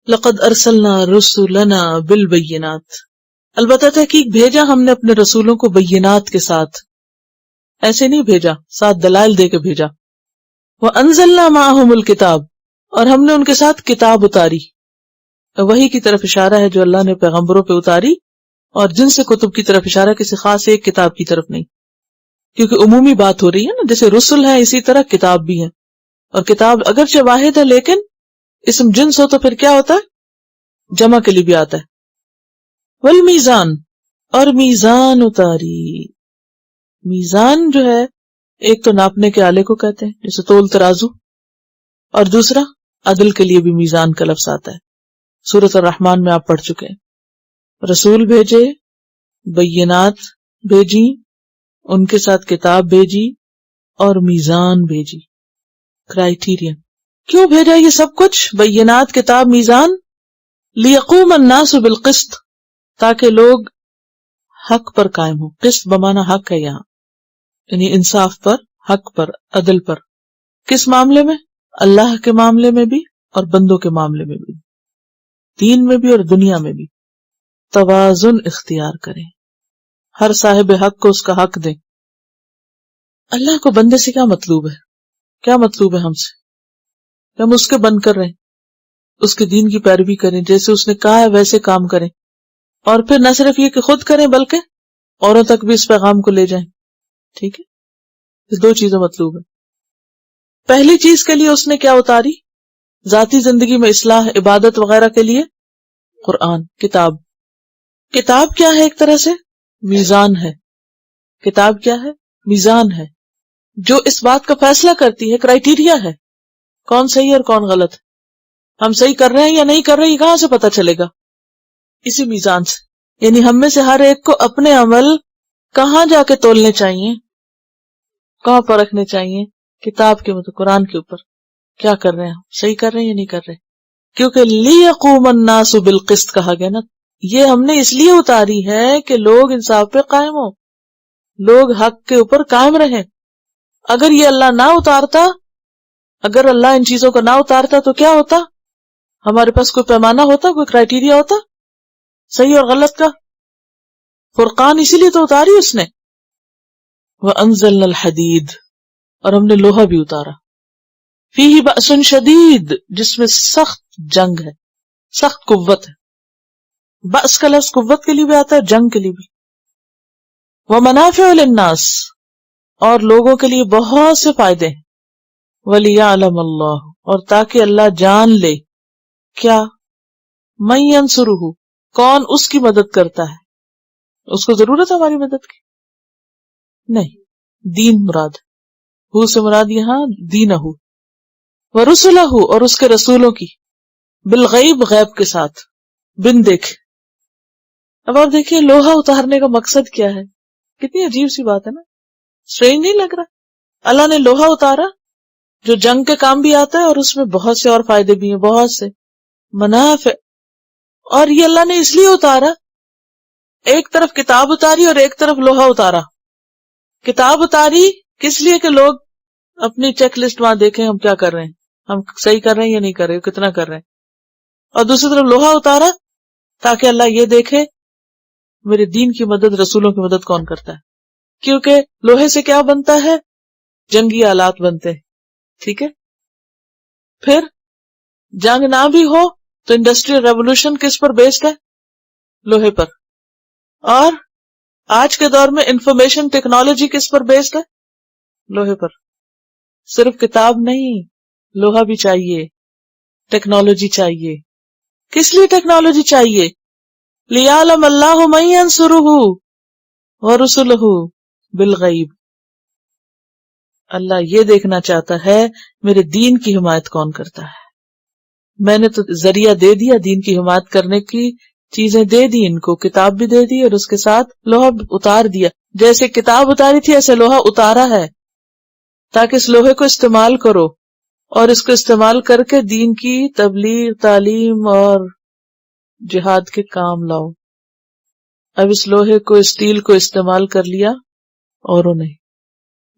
لقد ارسلنا رسلنا بالبینات، البتہ تحقیق بھیجا ہم نے اپنے رسولوں کو بینات کے ساتھ، ایسے نہیں بھیجا، ساتھ دلائل دے کے بھیجا. وانزلنا معهم الکتاب، اور ہم نے ان کے ساتھ کتاب اتاری. وحی کی طرف اشارہ ہے جو اللہ نے پیغمبروں پہ اتاری، اور جن سے کتب کی طرف اشارہ کسی خاص ایک کتاب کی طرف نہیں، کیونکہ عمومی بات ہو رہی ہے نا. جیسے رسل ہیں اسی طرح کتاب بھی ہے، اور کتاب اگرچہ واحد ہے لیکن اسم جنس ہو تو پھر کیا ہوتا ہے؟ جمع کے لیے بھی آتا ہے. والمیزان، اور میزان اتاری. میزان جو ہے ایک تو ناپنے کے آلے کو کہتے ہیں جیسے تول ترازو، اور دوسرا عدل کے لیے بھی میزان کا لفظ آتا ہے. سورۃ الرحمن میں آپ پڑھ چکے ہیں. رسول بھیجے، بینات بھیجی، ان کے ساتھ کتاب بھیجی اور میزان بھیجی، کرائیٹیرین. کیوں بھیجا یہ سب کچھ؟ بینات، کتاب، میزان. لیقوم الناس بالقسط، تاکہ لوگ حق پر قائم ہوں. قسط بمانا حق ہے یہاں، یعنی انصاف پر، حق پر، عدل پر. کس معاملے میں؟ اللہ کے معاملے میں بھی اور بندوں کے معاملے میں بھی، دین میں بھی اور دنیا میں بھی. توازن اختیار کریں، ہر صاحب حق کو اس کا حق دیں. اللہ کو بندے سے کیا مطلوب ہے؟ کیا مطلوب ہے ہم سے؟ کہ ہم اس کے بن کر رہیں، اس کے دین کی پیروی کریں، جیسے اس نے کہا ہے ویسے کام کریں، اور پھر نہ صرف یہ کہ خود کریں بلکہ اوروں تک بھی اس پیغام کو لے جائیں. ٹھیک ہے، یہ دو چیزیں مطلوب ہے. پہلی چیز کے لیے اس نے کیا اتاری؟ ذاتی زندگی میں اصلاح، عبادت وغیرہ کے لیے قرآن، کتاب. کتاب کیا ہے؟ ایک طرح سے میزان ہے. کتاب کیا ہے؟ میزان ہے، جو اس بات کا فیصلہ کرتی ہے، کرائیٹیریا ہے، کون صحیح اور کون غلط. ہم صحیح کر رہے ہیں یا نہیں کر رہے، یہ کہاں سے پتا چلے گا؟ اسی میزان سے. یعنی ہم میں سے ہر ایک کو اپنے عمل کہاں جا کے تولنے چاہیے، کہاں پرکھنے چاہیے؟ کتاب کے مطلب قرآن کے اوپر. کیا کر رہے ہیں، صحیح کر رہے ہیں یا نہیں کر رہے؟ کیونکہ لیقوم الناس بالقسط کہا گیا نا. یہ ہم نے اس لیے اتاری ہے کہ لوگ انصاف پہ قائم ہوں، لوگ حق کے اوپر قائم رہیں. اگر یہ اللہ نہ اتارتا، اگر اللہ ان چیزوں کو نہ اتارتا تو کیا ہوتا؟ ہمارے پاس کوئی پیمانہ ہوتا، کوئی کرائیٹیریا ہوتا صحیح اور غلط کا؟ فرقان اسی لیے تو اتاری اس نے. وَأَنزَلْنَا الْحَدِيدَ، اور ہم نے لوہا بھی اتارا. فِيهِ بَأْسٌ شَدِيدٌ، جس میں سخت جنگ ہے، سخت قوت ہے. بأس کا لفظ قوت کے لیے بھی آتا ہے، جنگ کے لیے بھی. وَمَنَافِعُ لِلنَّاسِ، اور لوگوں کے لیے بہت سے فائدے ہیں. وَلِيَعْلَمَ اللَّهُ، اور تاکہ اللہ جان لے کیا؟ مَن يَنصُرُهُ، کون اس کی مدد کرتا ہے. اس کو ضرورت ہے ہماری مدد کی؟ نہیں، دین مراد، ہو سے مراد یہاں دینہ، ورسلہ، اور اس کے رسولوں کی، بالغیب، غیب کے ساتھ، بن دیکھے. اب آپ دیکھیے لوہا اتارنے کا مقصد کیا ہے؟ کتنی عجیب سی بات ہے نا، اسٹرینج نہیں لگ رہا؟ اللہ نے لوہا اتارا جو جنگ کے کام بھی آتا ہے، اور اس میں بہت سے اور فائدے بھی ہیں، بہت سے منافع. اور یہ اللہ نے اس لیے اتارا، ایک طرف کتاب اتاری اور ایک طرف لوہا اتارا. کتاب اتاری کس لیے کہ لوگ اپنی چیک لسٹ وہاں دیکھیں ہم کیا کر رہے ہیں، ہم صحیح کر رہے ہیں یا نہیں کر رہے، کتنا کر رہے ہیں. اور دوسری طرف لوہا اتارا تاکہ اللہ یہ دیکھے میرے دین کی مدد، رسولوں کی مدد کون کرتا ہے. کیونکہ لوہے سے کیا بنتا ہے؟ جنگی آلات بنتے ہیں. ٹھیک ہے، پھر جنگ نہ بھی ہو تو انڈسٹریل ریولوشن کس پر بیسڈ ہے؟ لوہے پر. اور آج کے دور میں انفارمیشن ٹیکنالوجی کس پر بیسڈ ہے؟ لوہے پر. صرف کتاب نہیں، لوہا بھی چاہیے، ٹیکنالوجی چاہیے. کس لیے ٹیکنالوجی چاہیے؟ لِيَعْلَمَ اللَّهُ مَن يَنصُرُهُ وَرُسُلُهُ بِالْغَيْبِ. اللہ یہ دیکھنا چاہتا ہے میرے دین کی حمایت کون کرتا ہے. میں نے تو ذریعہ دے دیا دین کی حمایت کرنے کی، چیزیں دے دی ان کو، کتاب بھی دے دی اور اس کے ساتھ لوہا اتار دیا. جیسے کتاب اتاری تھی ایسے لوہا اتارا ہے تاکہ اس لوہے کو استعمال کرو اور اس کو استعمال کر کے دین کی تبلیغ، تعلیم اور جہاد کے کام لاؤ. اب اس لوہے کو، اسٹیل کو استعمال کر لیا اوروں نے،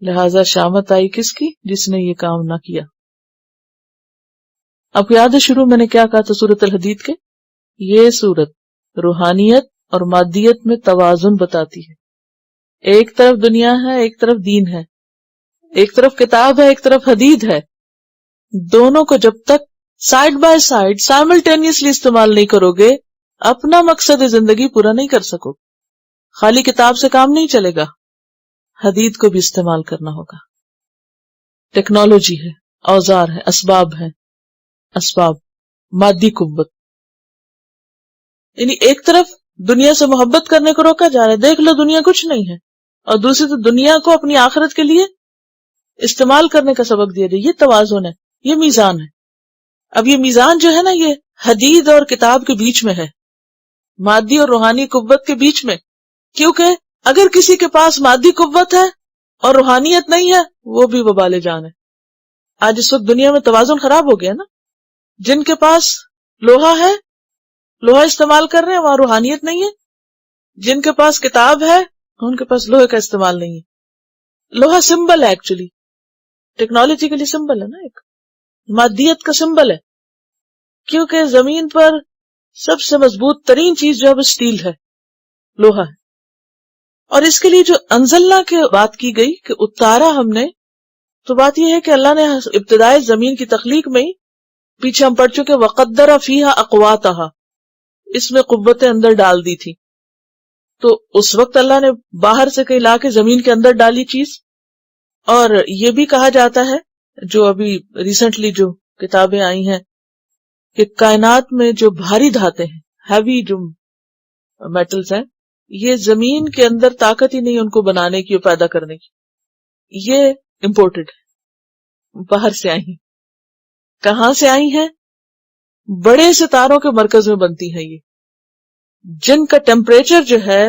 لہذا شامت آئی کس کی؟ جس نے یہ کام نہ کیا. آپ کو یاد ہے شروع میں نے کیا کہا تھا سورۃ الحدید کے؟ یہ سورت روحانیت اور مادیت میں توازن بتاتی ہے. ایک طرف دنیا ہے، ایک طرف دین ہے، ایک طرف کتاب ہے، ایک طرف حدید ہے. دونوں کو جب تک سائڈ بائی سائڈ سائملٹینیسلی استعمال نہیں کرو گے اپنا مقصد زندگی پورا نہیں کر سکو. خالی کتاب سے کام نہیں چلے گا، حدید کو بھی استعمال کرنا ہوگا. ٹیکنالوجی ہے، اوزار ہے، اسباب ہے، اسباب مادی قوت. یعنی ایک طرف دنیا سے محبت کرنے کو روکا جا رہا ہے، دیکھ لو دنیا کچھ نہیں ہے، اور دوسری طرف دنیا کو اپنی آخرت کے لیے استعمال کرنے کا سبق دیا جائے. یہ توازن ہے، یہ میزان ہے. اب یہ میزان جو ہے نا، یہ حدید اور کتاب کے بیچ میں ہے، مادی اور روحانی قوت کے بیچ میں. کیونکہ اگر کسی کے پاس مادی قوت ہے اور روحانیت نہیں ہے، وہ بھی وبال جان ہے. آج اس وقت دنیا میں توازن خراب ہو گیا نا. جن کے پاس لوہا ہے، لوہا استعمال کر رہے ہیں، وہاں روحانیت نہیں ہے. جن کے پاس کتاب ہے، ان کے پاس لوہے کا استعمال نہیں ہے. لوہا سمبل ہے، ایکچولی ٹیکنالوجی کے لیے سمبل ہے نا، ایک مادیت کا سمبل ہے. کیونکہ زمین پر سب سے مضبوط ترین چیز جو ہے وہ اسٹیل ہے، لوہا ہے. اور اس کے لیے جو انزلنا کی بات کی گئی کہ اتارا ہم نے، تو بات یہ ہے کہ اللہ نے ابتدائے زمین کی تخلیق میں ہی، پیچھے ہم پڑھ چکے وَقَدَّرَ فِيهَا أَقْوَاتَهَا، اس میں قوتیں اندر ڈال دی تھی. تو اس وقت اللہ نے باہر سے کہیں لا کے زمین کے اندر ڈالی چیز. اور یہ بھی کہا جاتا ہے، جو ابھی ریسنٹلی جو کتابیں آئی ہیں، کہ کائنات میں جو بھاری دھاتیں ہیں، ہیوی جو میٹلز ہیں، یہ زمین کے اندر طاقت ہی نہیں ان کو بنانے کی اور پیدا کرنے کی. یہ امپورٹڈ ہے، باہر سے آئی ہیں. کہاں سے آئی ہیں؟ بڑے ستاروں کے مرکز میں بنتی ہیں یہ، جن کا ٹیمپریچر جو ہے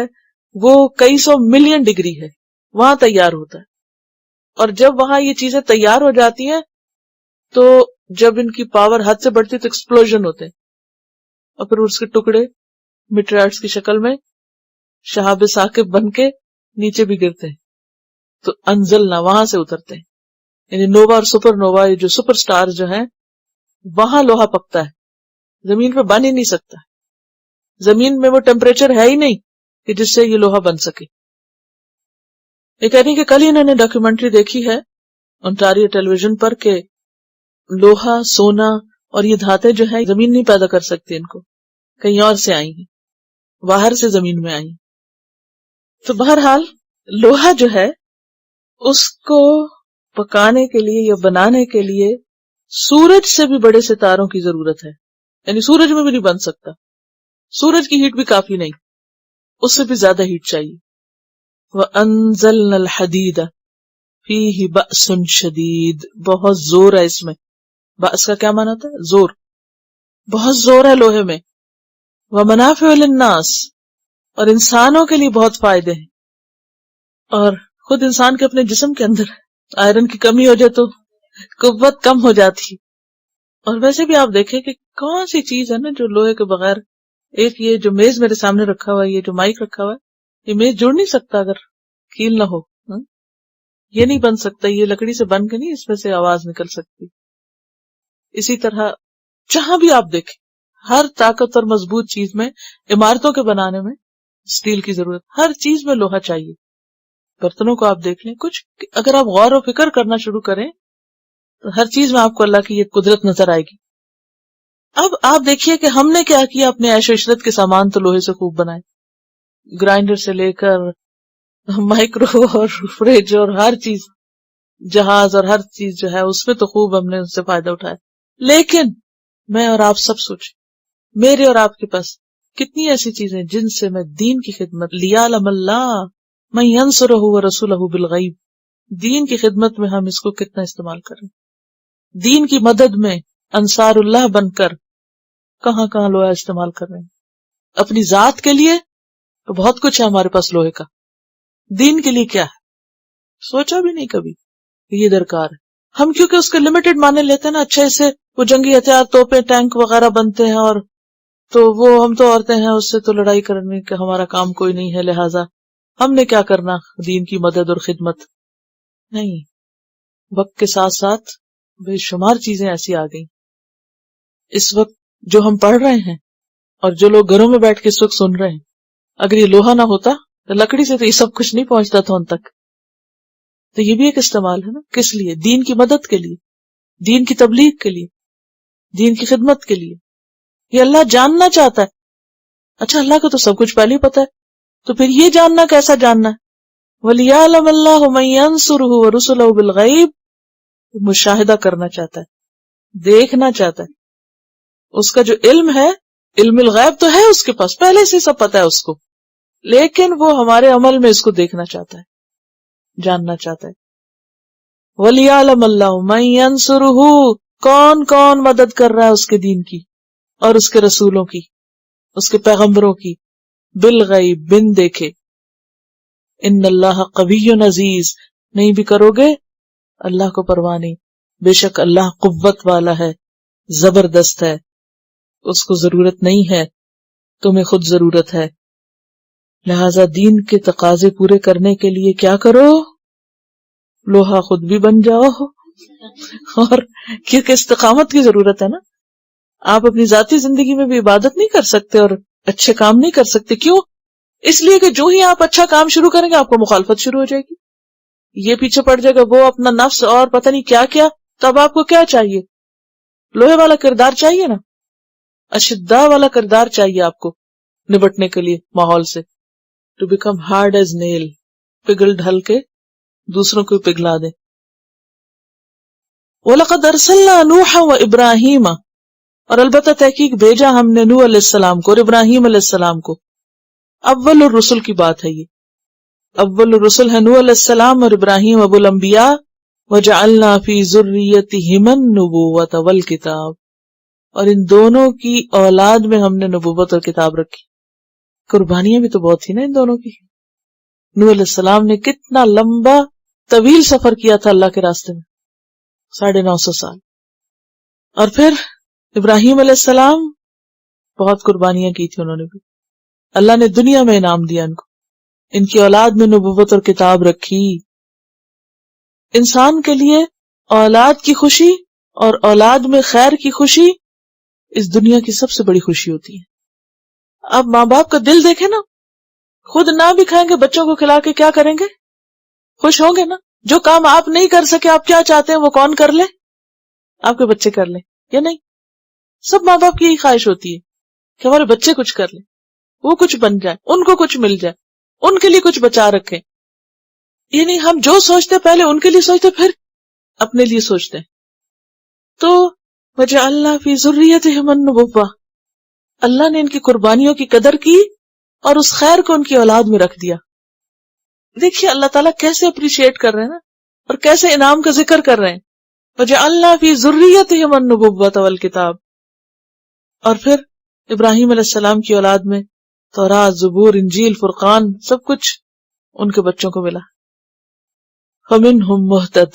وہ کئی سو ملین ڈگری ہے، وہاں تیار ہوتا ہے. اور جب وہاں یہ چیزیں تیار ہو جاتی ہیں تو جب ان کی پاور حد سے بڑھتی تو ایکسپلوژن ہوتے ہیں، اور پھر اس کے ٹکڑے میٹرائٹس کی شکل میں شہاب ثاقب بن کے نیچے بھی گرتے ہیں. تو انزلنا وہاں سے اترتے ہیں. یعنی نووا اور سپر نووا، یہ جو سپر سٹار جو ہیں، وہاں لوہا پکتا ہے، زمین پہ بن ہی نہیں سکتا. زمین میں وہ ٹیمپریچر ہے ہی نہیں کہ جس سے یہ لوہا بن سکے. یہ کہہ رہی کہ کل ہی انہوں نے ڈاکیومنٹری دیکھی ہے انٹاریو ٹیلی ویژن پر، کہ لوہا، سونا اور یہ دھاتیں جو ہیں زمین نہیں پیدا کر سکتی، ان کو کہیں اور سے آئی ہیں، باہر سے زمین میں آئی. تو بہرحال لوہا جو ہے اس کو پکانے کے لیے یا بنانے کے لیے سورج سے بھی بڑے ستاروں کی ضرورت ہے. یعنی سورج میں بھی نہیں بن سکتا، سورج کی ہیٹ بھی کافی نہیں، اس سے بھی زیادہ ہیٹ چاہیے. وَأَنزَلْنَا الْحَدِيدَ فِيهِ بَأْسٌ شَدِيدٌ، بہت زور ہے اس میں. بأس کا کیا معنی تھا؟ زور. بہت زور ہے لوہے میں. وَمَنَافِعُ لِلنَّاسِ، اور انسانوں کے لیے بہت فائدے ہیں. اور خود انسان کے اپنے جسم کے اندر آئرن کی کمی ہو جائے تو قوت کم ہو جاتی. اور ویسے بھی آپ دیکھیں کہ کون سی چیز ہے نا جو لوہے کے بغیر، ایک یہ جو میز میرے سامنے رکھا ہوا ہے، یہ جو مائک رکھا ہوا ہے، یہ میز جڑ نہیں سکتا اگر کیل نہ ہو. یہ نہیں بن سکتا، یہ لکڑی سے بن کے نہیں اس میں سے آواز نکل سکتی. اسی طرح جہاں بھی آپ دیکھیں، ہر طاقت اور مضبوط چیز میں، عمارتوں کے بنانے میں اسٹیل کی ضرورت، ہر چیز میں لوہا چاہیے. برتنوں کو آپ دیکھ لیں، کچھ اگر آپ غور و فکر کرنا شروع کریں تو ہر چیز میں آپ کو اللہ کی یہ قدرت نظر آئے گی. اب آپ دیکھیے کہ ہم نے کیا کیا، اپنے عیش و عشرت کے سامان تو لوہے سے خوب بنائے، گرائنڈر سے لے کر مائکرو اور فریج اور ہر چیز، جہاز اور ہر چیز جو ہے اس میں تو خوب ہم نے اس سے فائدہ اٹھایا. لیکن میں اور آپ سب سوچیں، میرے اور آپ کے پاس کتنی ایسی چیزیں جن سے میں دین کی خدمت، لیعلم اللہ من ینصرہ ورسولہ بالغیب، دین کی خدمت میں ہم اس کو کتنا استعمال کریں، دین کی مدد میں انصار اللہ بن کر کہاں کہاں لوہا استعمال کر رہے ہیں. اپنی ذات کے لیے تو بہت کچھ ہے ہمارے پاس لوہے کا، دین کے لیے کیا ہے سوچا بھی نہیں کبھی یہ درکار ہے. ہم کیونکہ اس کے لمیٹڈ معنی لیتے ہیں نا، اچھا اسے وہ جنگی ہتھیار توپیں ٹینک وغیرہ بنتے ہیں، اور تو وہ ہم تو عورتیں ہیں اس سے تو لڑائی کرنے کا ہمارا کام کوئی نہیں ہے، لہٰذا ہم نے کیا کرنا دین کی مدد اور خدمت. نہیں، وقت کے ساتھ ساتھ بے شمار چیزیں ایسی آ گئیں. اس وقت جو ہم پڑھ رہے ہیں اور جو لوگ گھروں میں بیٹھ کے اس وقت سن رہے ہیں، اگر یہ لوہا نہ ہوتا تو لکڑی سے تو یہ سب کچھ نہیں پہنچتا تھا ان تک. تو یہ بھی ایک استعمال ہے نا، کس لیے؟ دین کی مدد کے لیے، دین کی تبلیغ کے لیے، دین کی خدمت کے لیے. یہ اللہ جاننا چاہتا ہے. اچھا اللہ کو تو سب کچھ پہلے ہی پتا ہے، تو پھر یہ جاننا کیسا جاننا ہے؟ وَلِيَعْلَمَ اللَّهُ مَن يَنصُرُهُ وَرُسُلَهُ بِالْغَيْبِ، مشاہدہ کرنا چاہتا ہے، دیکھنا چاہتا ہے. اس کا جو علم ہے، علم الغیب تو ہے اس کے پاس، پہلے سے سب پتا ہے اس کو، لیکن وہ ہمارے عمل میں اس کو دیکھنا چاہتا ہے، جاننا چاہتا ہے. وَلِيَعْلَمَ اللَّهُ مَن يَنصُرُهُ، کون کون مدد کر رہا ہے اس کے دین کی اور اس کے رسولوں کی، اس کے پیغمبروں کی، بالغیب، بن دیکھے. ان اللہ قوی عزیز، نہیں بھی کرو گے اللہ کو پرواہ نہیں، بے شک اللہ قوت والا ہے، زبردست ہے، اس کو ضرورت نہیں ہے، تمہیں خود ضرورت ہے. لہذا دین کے تقاضے پورے کرنے کے لیے کیا کرو؟ لوہا خود بھی بن جاؤ. اور کیونکہ استقامت کی ضرورت ہے نا، آپ اپنی ذاتی زندگی میں بھی عبادت نہیں کر سکتے اور اچھے کام نہیں کر سکتے. کیوں؟ اس لیے کہ جو ہی آپ اچھا کام شروع کریں گے آپ کو مخالفت شروع ہو جائے گی، یہ پیچھے پڑ جائے گا، وہ اپنا نفس اور پتہ نہیں کیا کیا. تب آپ کو کیا چاہیے؟ لوہے والا کردار چاہیے نا، اشداء والا کردار چاہیے آپ کو نبٹنے کے لیے ماحول سے. ٹو بیکم ہارڈ ایز نیل، پگھل ڈھل کے دوسروں کو پگھلا دیں. وَلَقَدْ أَرْسَلْنَا نُوحًا وَإِبْرَاهِيمَ، اور البتہ تحقیق بھیجا ہم نے نوح علیہ السلام کو اور ابراہیم علیہ السلام کو. اول الرسل کی بات ہے یہ، اول الرسل ہے نوح علیہ السلام اور ابراہیم ابو الانبیاء. وَجَعَلْنَا فِي ذُرِّيَّتِهِمَا النُّبُوَّةَ وَالْكِتَابَ، اور ان دونوں کی اولاد میں ہم نے نبوت اور کتاب رکھی. قربانیاں بھی تو بہت تھی نا ان دونوں کی. نوح علیہ السلام نے کتنا لمبا طویل سفر کیا تھا اللہ کے راستے میں، 950 سال. اور پھر ابراہیم علیہ السلام بہت قربانیاں کی تھی انہوں نے بھی، اللہ نے دنیا میں انعام دیا ان کو، ان کی اولاد میں نبوت اور کتاب رکھی. انسان کے لیے اولاد کی خوشی اور اولاد میں خیر کی خوشی اس دنیا کی سب سے بڑی خوشی ہوتی ہے. آپ ماں باپ کا دل دیکھیں نا، خود نہ بھی کھائیں گے بچوں کو کھلا کے کیا کریں گے؟ خوش ہوں گے نا. جو کام آپ نہیں کر سکے آپ کیا چاہتے ہیں وہ کون کر لے؟ آپ کے بچے کر لیں یا نہیں؟ سب ماں باپ کی یہی خواہش ہوتی ہے کہ ہمارے بچے کچھ کر لیں، وہ کچھ بن جائے، ان کو کچھ مل جائے، ان کے لیے کچھ بچا رکھیں. یعنی ہم جو سوچتے پہلے ان کے لیے سوچتے پھر اپنے لیے سوچتے. تو وَجَعَلْنَا فِي ذُرِّيَّتِهِمَا النُّبُوَّةَ، اللہ نے ان کی قربانیوں کی قدر کی اور اس خیر کو ان کی اولاد میں رکھ دیا. دیکھیے اللہ تعالیٰ کیسے اپریشیٹ کر رہے ہیں نا، اور کیسے انعام کا ذکر کر رہے ہیں. وَجَعَلْنَا فِي ذُرِّيَّتِهِمَا النُّبُوَّةَ وَالْكِتَابَ، اور پھر ابراہیم علیہ السلام کی اولاد میں تورات، زبور، انجیل، فرقان سب کچھ ان کے بچوں کو ملا. فَمِنْهُمْ مُهْتَدٍ،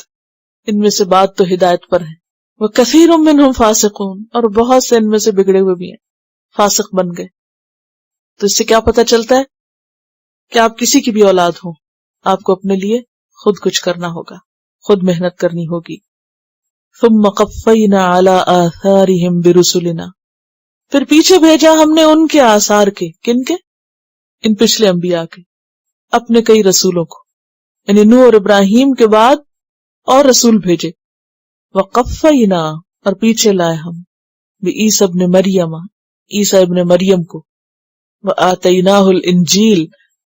ان میں سے بعض تو ہدایت پر ہیں، وَكَثِيرٌ مِّنْهُمْ فَاسِقُونَ، اور بہت سے ان میں سے بگڑے ہوئے بھی ہیں، فاسق بن گئے. تو اس سے کیا پتہ چلتا ہے کہ آپ کسی کی بھی اولاد ہوں، آپ کو اپنے لیے خود کچھ کرنا ہوگا، خود محنت کرنی ہوگی. ثُمَّ قَفَّيْنَا عَلَىٰ آثَارِهِمْ بِرُسُلِنَا، پھر پیچھے بھیجا ہم نے ان کے آثار کے، کن کے؟ ان پچھلے انبیاء کے، اپنے کئی رسولوں کو، یعنی نوح اور ابراہیم کے بعد اور رسول بھیجے. وَقَفَّيْنَا، اور پیچھے لائے ہم، بِعِیسیٰ ابن مریم، عیسیٰ ابن مریم کو. وَآتَيْنَاهُ الْإِنْجِیلَ،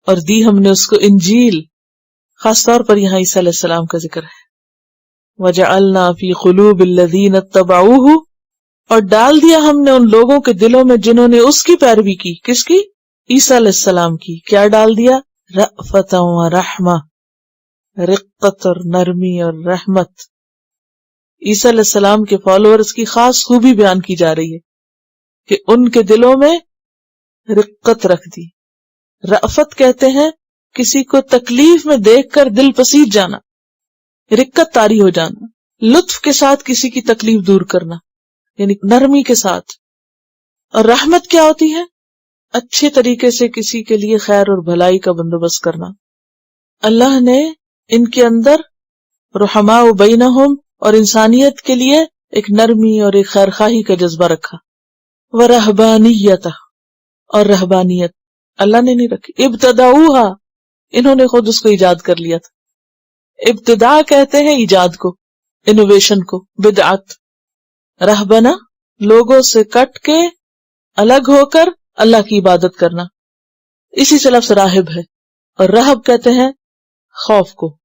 اور دی ہم نے اس کو انجیل. خاص طور پر یہاں عیسیٰ علیہ السلام کا ذکر ہے. وَجَعَلْنَا فِي قُلُوبِ الَّذِينَ اتَّبَعُوهُ، اور ڈال دیا ہم نے ان لوگوں کے دلوں میں جنہوں نے اس کی پیروی کی. کس کی؟ عیسیٰ علیہ السلام کی. کیا ڈال دیا؟ رأفۃ ورحمہ، رقت اور نرمی اور رحمت. عیسیٰ علیہ السلام کے فالوورز کی خاص خوبی بیان کی جا رہی ہے کہ ان کے دلوں میں رقت رکھ دی. رأفت کہتے ہیں کسی کو تکلیف میں دیکھ کر دل پسیج جانا، رقت طاری ہو جانا، لطف کے ساتھ کسی کی تکلیف دور کرنا، یعنی نرمی کے ساتھ. اور رحمت کیا ہوتی ہے؟ اچھے طریقے سے کسی کے لیے خیر اور بھلائی کا بندوبست کرنا. اللہ نے ان کے اندر رحماء بینہم اور انسانیت کے لیے ایک نرمی اور ایک خیرخواہی کا جذبہ رکھا. ورہبانیت، اور رہبانیت اللہ نے نہیں رکھی. ابتدعوہا، انہوں نے خود اس کو ایجاد کر لیا تھا. ابتداء کہتے ہیں ایجاد کو، انوویشن کو. بدعت. رہبنا لوگوں سے کٹ کے الگ ہو کر اللہ کی عبادت کرنا، اسی سے لفظ راہب ہے. اور رہب کہتے ہیں خوف کو.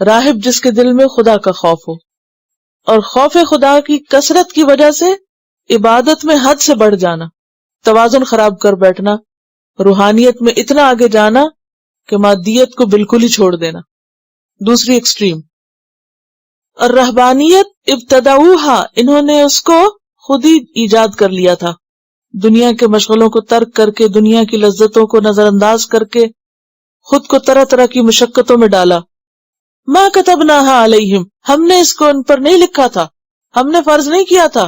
راہب جس کے دل میں خدا کا خوف ہو، اور خوف خدا کی کثرت کی وجہ سے عبادت میں حد سے بڑھ جانا، توازن خراب کر بیٹھنا، روحانیت میں اتنا آگے جانا کہ مادیت کو بالکل ہی چھوڑ دینا، دوسری ایکسٹریم. اور رہبانیت ابتدعوہا، انہوں نے اس کو خود ہی ایجاد کر لیا تھا. دنیا کے مشغلوں کو ترک کر کے، دنیا کی لذتوں کو نظر انداز کر کے خود کو طرح طرح کی مشقتوں میں ڈالا. ما کتبناہا علیہم، ہم نے اس کو ان پر نہیں لکھا تھا، ہم نے فرض نہیں کیا تھا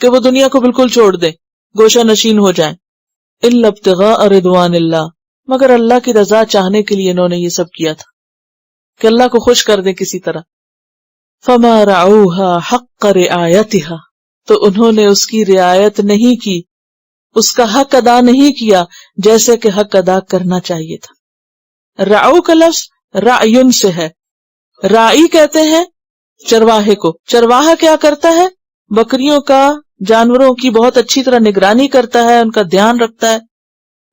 کہ وہ دنیا کو بالکل چھوڑ دیں، گوشہ نشین ہو جائیں. الا ابتغاء رضوان اللہ، مگر اللہ کی رضا چاہنے کے لیے انہوں نے یہ سب کیا تھا کہ اللہ کو خوش کر دیں کسی طرح. فما رعوہا حق رعایتہا، تو انہوں نے اس کی رعایت نہیں کی، اس کا حق ادا نہیں کیا جیسے کہ حق ادا کرنا چاہیے تھا. رعو کا لفظ رعیون سے ہے. رائی کہتے ہیں چرواہے کو. چرواہا کیا کرتا ہے؟ بکریوں کا، جانوروں کی بہت اچھی طرح نگرانی کرتا ہے، ان کا دھیان رکھتا ہے،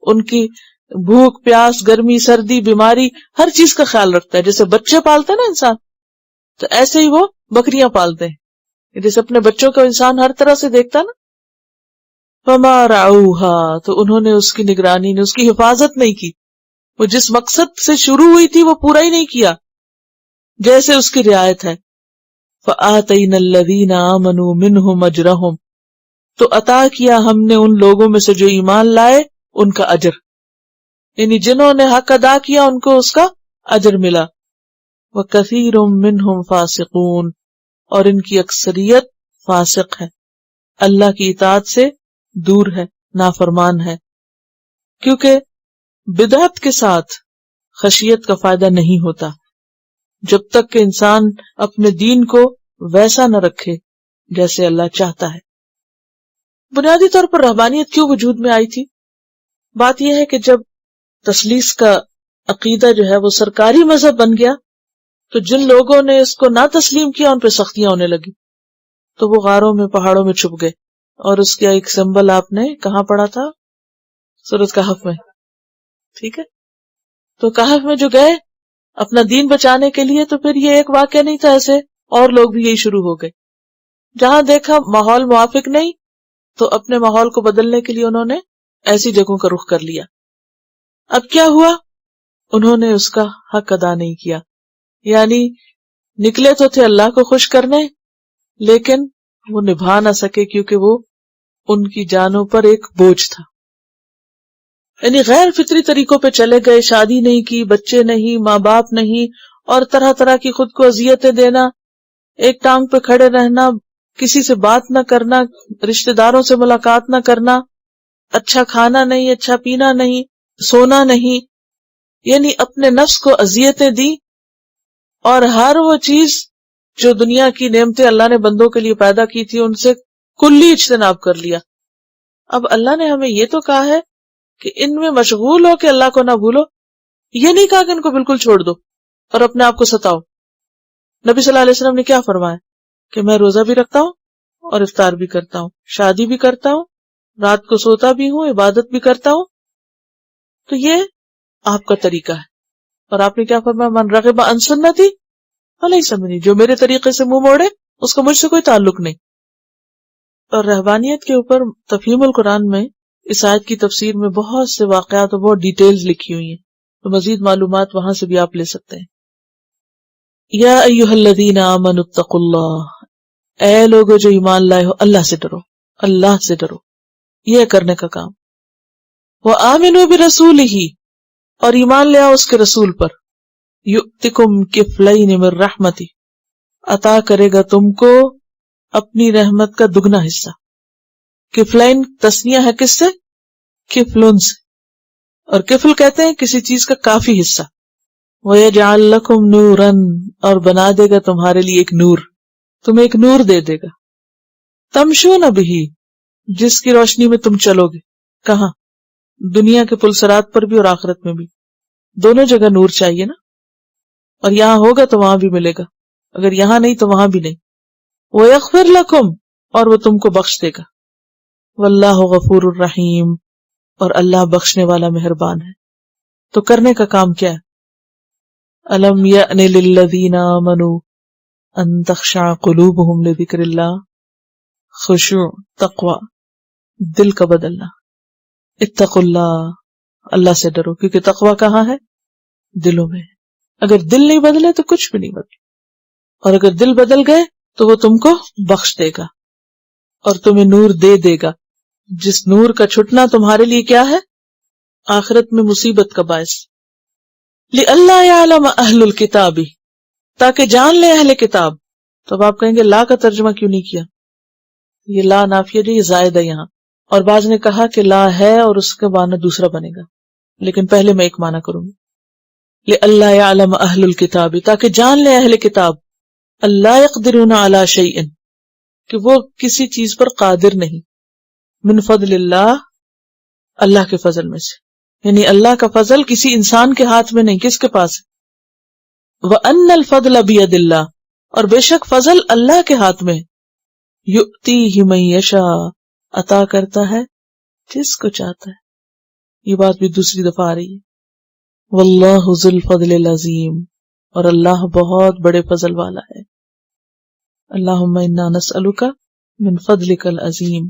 ان کی بھوک پیاس گرمی سردی بیماری ہر چیز کا خیال رکھتا ہے. جیسے بچے پالتے نا انسان، تو ایسے ہی وہ بکریاں پالتے ہیں، جیسے اپنے بچوں کو انسان ہر طرح سے دیکھتا نا. فما رعوہا، تو انہوں نے اس کی نگرانی نے، اس کی حفاظت نہیں کی. وہ جس مقصد سے شروع ہوئی تھی وہ پورا ہی نہیں کیا جیسے اس کی رعایت ہے. فآتینا الذین آمنوا منہم اجرہم، تو عطا کیا ہم نے ان لوگوں میں سے جو ایمان لائے ان کا اجر، یعنی جنہوں نے حق ادا کیا ان کو اس کا اجر ملا. وکثیر منہم فاسقون، اور ان کی اکثریت فاسق ہے، اللہ کی اطاعت سے دور ہے، نافرمان ہے. کیونکہ بدعت کے ساتھ خشیت کا فائدہ نہیں ہوتا جب تک کہ انسان اپنے دین کو ویسا نہ رکھے جیسے اللہ چاہتا ہے. بنیادی طور پر رہبانیت کیوں وجود میں آئی تھی؟ بات یہ ہے کہ جب تثلیث کا عقیدہ جو ہے وہ سرکاری مذہب بن گیا تو جن لوگوں نے اس کو نہ تسلیم کیا ان پہ سختیاں ہونے لگی، تو وہ غاروں میں پہاڑوں میں چھپ گئے. اور اس کا ایک سمبل آپ نے کہاں پڑھا تھا؟ سورۃ کہف میں. ٹھیک ہے، تو کہف میں جو گئے اپنا دین بچانے کے لیے، تو پھر یہ ایک واقعہ نہیں تھا، ایسے اور لوگ بھی یہی شروع ہو گئے. جہاں دیکھا ماحول موافق نہیں تو اپنے ماحول کو بدلنے کے لیے انہوں نے ایسی جگہوں کا رخ کر لیا. اب کیا ہوا؟ انہوں نے اس کا حق ادا نہیں کیا، یعنی نکلے تو تھے اللہ کو خوش کرنے لیکن وہ نبھا نہ سکے کیونکہ وہ ان کی جانوں پر ایک بوجھ تھا. یعنی غیر فطری طریقوں پہ چلے گئے، شادی نہیں کی، بچے نہیں، ماں باپ نہیں، اور طرح طرح کی خود کو اذیتیں دینا، ایک ٹانگ پہ کھڑے رہنا، کسی سے بات نہ کرنا، رشتہ داروں سے ملاقات نہ کرنا، اچھا کھانا نہیں، اچھا پینا نہیں، سونا نہیں، یعنی اپنے نفس کو اذیتیں دی. اور ہر وہ چیز جو دنیا کی نعمتیں اللہ نے بندوں کے لیے پیدا کی تھی ان سے کلی اجتناب کر لیا. اب اللہ نے ہمیں یہ تو کہا ہے کہ ان میں مشغول ہو کہ اللہ کو نہ بھولو، یہ نہیں کہا کہ ان کو بالکل چھوڑ دو اور اپنے آپ کو ستاؤ. نبی صلی اللہ علیہ وسلم نے کیا فرمایا کہ میں روزہ بھی رکھتا ہوں اور افطار بھی کرتا ہوں، شادی بھی کرتا ہوں، رات کو سوتا بھی ہوں، عبادت بھی کرتا ہوں. تو یہ آپ کا طریقہ ہے. اور آپ نے کیا فرمایا؟ من رغب عن سنتی فلیس منی، جو میرے طریقے سے منہ موڑے اس کا مجھ سے کوئی تعلق نہیں. اور رہبانیت کے اوپر تفہیم القرآن میں اس آیت کی تفسیر میں بہت سے واقعات اور بہت ڈیٹیلز لکھی ہوئی ہیں، تو مزید معلومات وہاں سے بھی آپ لے سکتے ہیں. یا ایھا الذین آمنوا اتقوا اللہ، اے لوگو جو ایمان لائے ہو اللہ سے ڈرو، اللہ سے ڈرو. یہ کرنے کا کام. وآمنوا برسولہ، اور ایمان لے آؤ اس کے رسول پر، یؤتکم کفلین من رحمتی، عطا کرے گا تم کو اپنی رحمت کا دگنا حصہ۔ کفلین تسنیہ ہے کس سے؟ کفلن سے، اور کفل کہتے ہیں کسی چیز کا کافی حصہ۔ وَيَجْعَلْ لَكُمْ نُورًا، اور بنا دے گا تمہارے لیے ایک نور، تمہیں ایک نور دے دے گا، تمشون بہ، جس کی روشنی میں تم چلو گے۔ کہاں؟ دنیا کے پلسرات پر بھی اور آخرت میں بھی، دونوں جگہ نور چاہیے نا، اور یہاں ہوگا تو وہاں بھی ملے گا، اگر یہاں نہیں تو وہاں بھی نہیں۔ وَيَغْفِرْ لَكُمْ، اور وہ تم کو بخش دے گا۔ واللہ غفور الرحیم، اور اللہ بخشنے والا مہربان ہے۔ تو کرنے کا کام کیا ہے؟ الم یأن للذین آمنوا ان تخشع قلوبہم لذکر اللہ، خشوع، تقوی، دل کا بدلنا۔ اتقوا اللہ، اللہ سے ڈرو، کیونکہ تقوی کہاں ہے؟ دلوں میں۔ اگر دل نہیں بدلے تو کچھ بھی نہیں بدلے، اور اگر دل بدل گئے تو وہ تم کو بخش دے گا اور تمہیں نور دے دے گا، جس نور کا چھٹنا تمہارے لیے کیا ہے؟ آخرت میں مصیبت کا باعث۔ لئلا یعلم اہل الکتاب، تاکہ جان لے اہل کتاب۔ تو اب آپ کہیں گے لا کا ترجمہ کیوں نہیں کیا؟ یہ لا نافیہ جو یہ زائد ہے یہاں، اور بعض نے کہا کہ لا ہے اور اس کا معنی دوسرا بنے گا، لیکن پہلے میں ایک معنی کروں گی، لئلا یعلم اہل الکتاب، تاکہ جان لے اہل کتاب، اللہ یقدرون علی شیء، کہ وہ کسی چیز پر قادر نہیں، من فضل اللہ، اللہ کے فضل میں سے، یعنی اللہ کا فضل کسی انسان کے ہاتھ میں نہیں، کس کے پاس ہے؟ وَأَنَّ الْفَضْلَ بِيَدِ اللَّهِ، اور بے شک فضل اللہ کے ہاتھ میں، یؤتیہ من یشاء، عطا کرتا ہے جس کو چاہتا ہے۔ یہ بات بھی دوسری دفعہ آ رہی ہے، واللہ ذو الفضل العظیم، اور اللہ بہت بڑے فضل والا ہے۔ اللہم انا نسألک من فضلک العظیم۔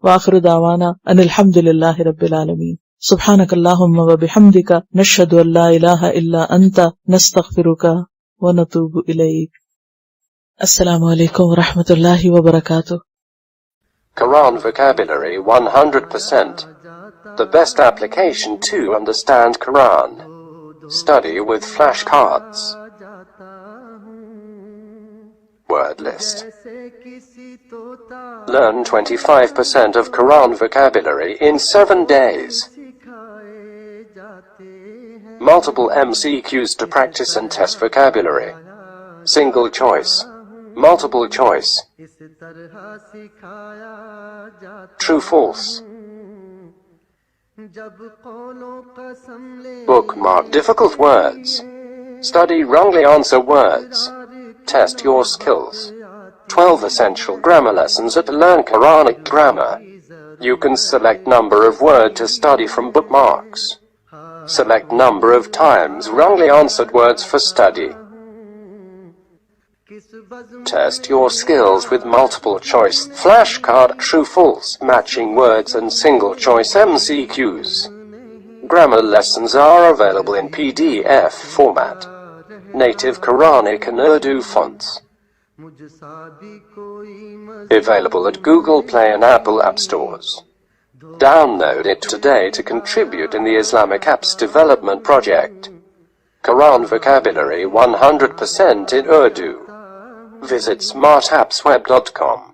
وآخر دعوانا ان الحمد للہ رب العالمین. سبحانک اللہم و بحمدک نشہد ان لا الہ الا انت نستغفرک ونتوب الیک. السلام علیکم ورحمۃ اللہ وبرکاتہ. Quran vocabulary 100%. The best application to understand Quran. Study with flashcards. Word list. Learn 25% of Quran vocabulary in 7 days. Multiple MCQs to practice and test vocabulary. Single choice. Multiple choice. True, false. Bookmark difficult words. Study wrongly answer words. Test your skills. 12 essential grammar lessons at Learn Quranic Grammar. You can select number of word to study from bookmarks. Select number of times wrongly answered words for study. Test your skills with multiple choice flashcard, true, false, matching words and single choice MCQs. Grammar lessons are available in PDF format. Native Quranic and Urdu fonts. Available at Google Play and Apple App Stores. Download it today to contribute in the Islamic Apps Development Project. Quran vocabulary 100% in Urdu. Visit smartappsweb.com.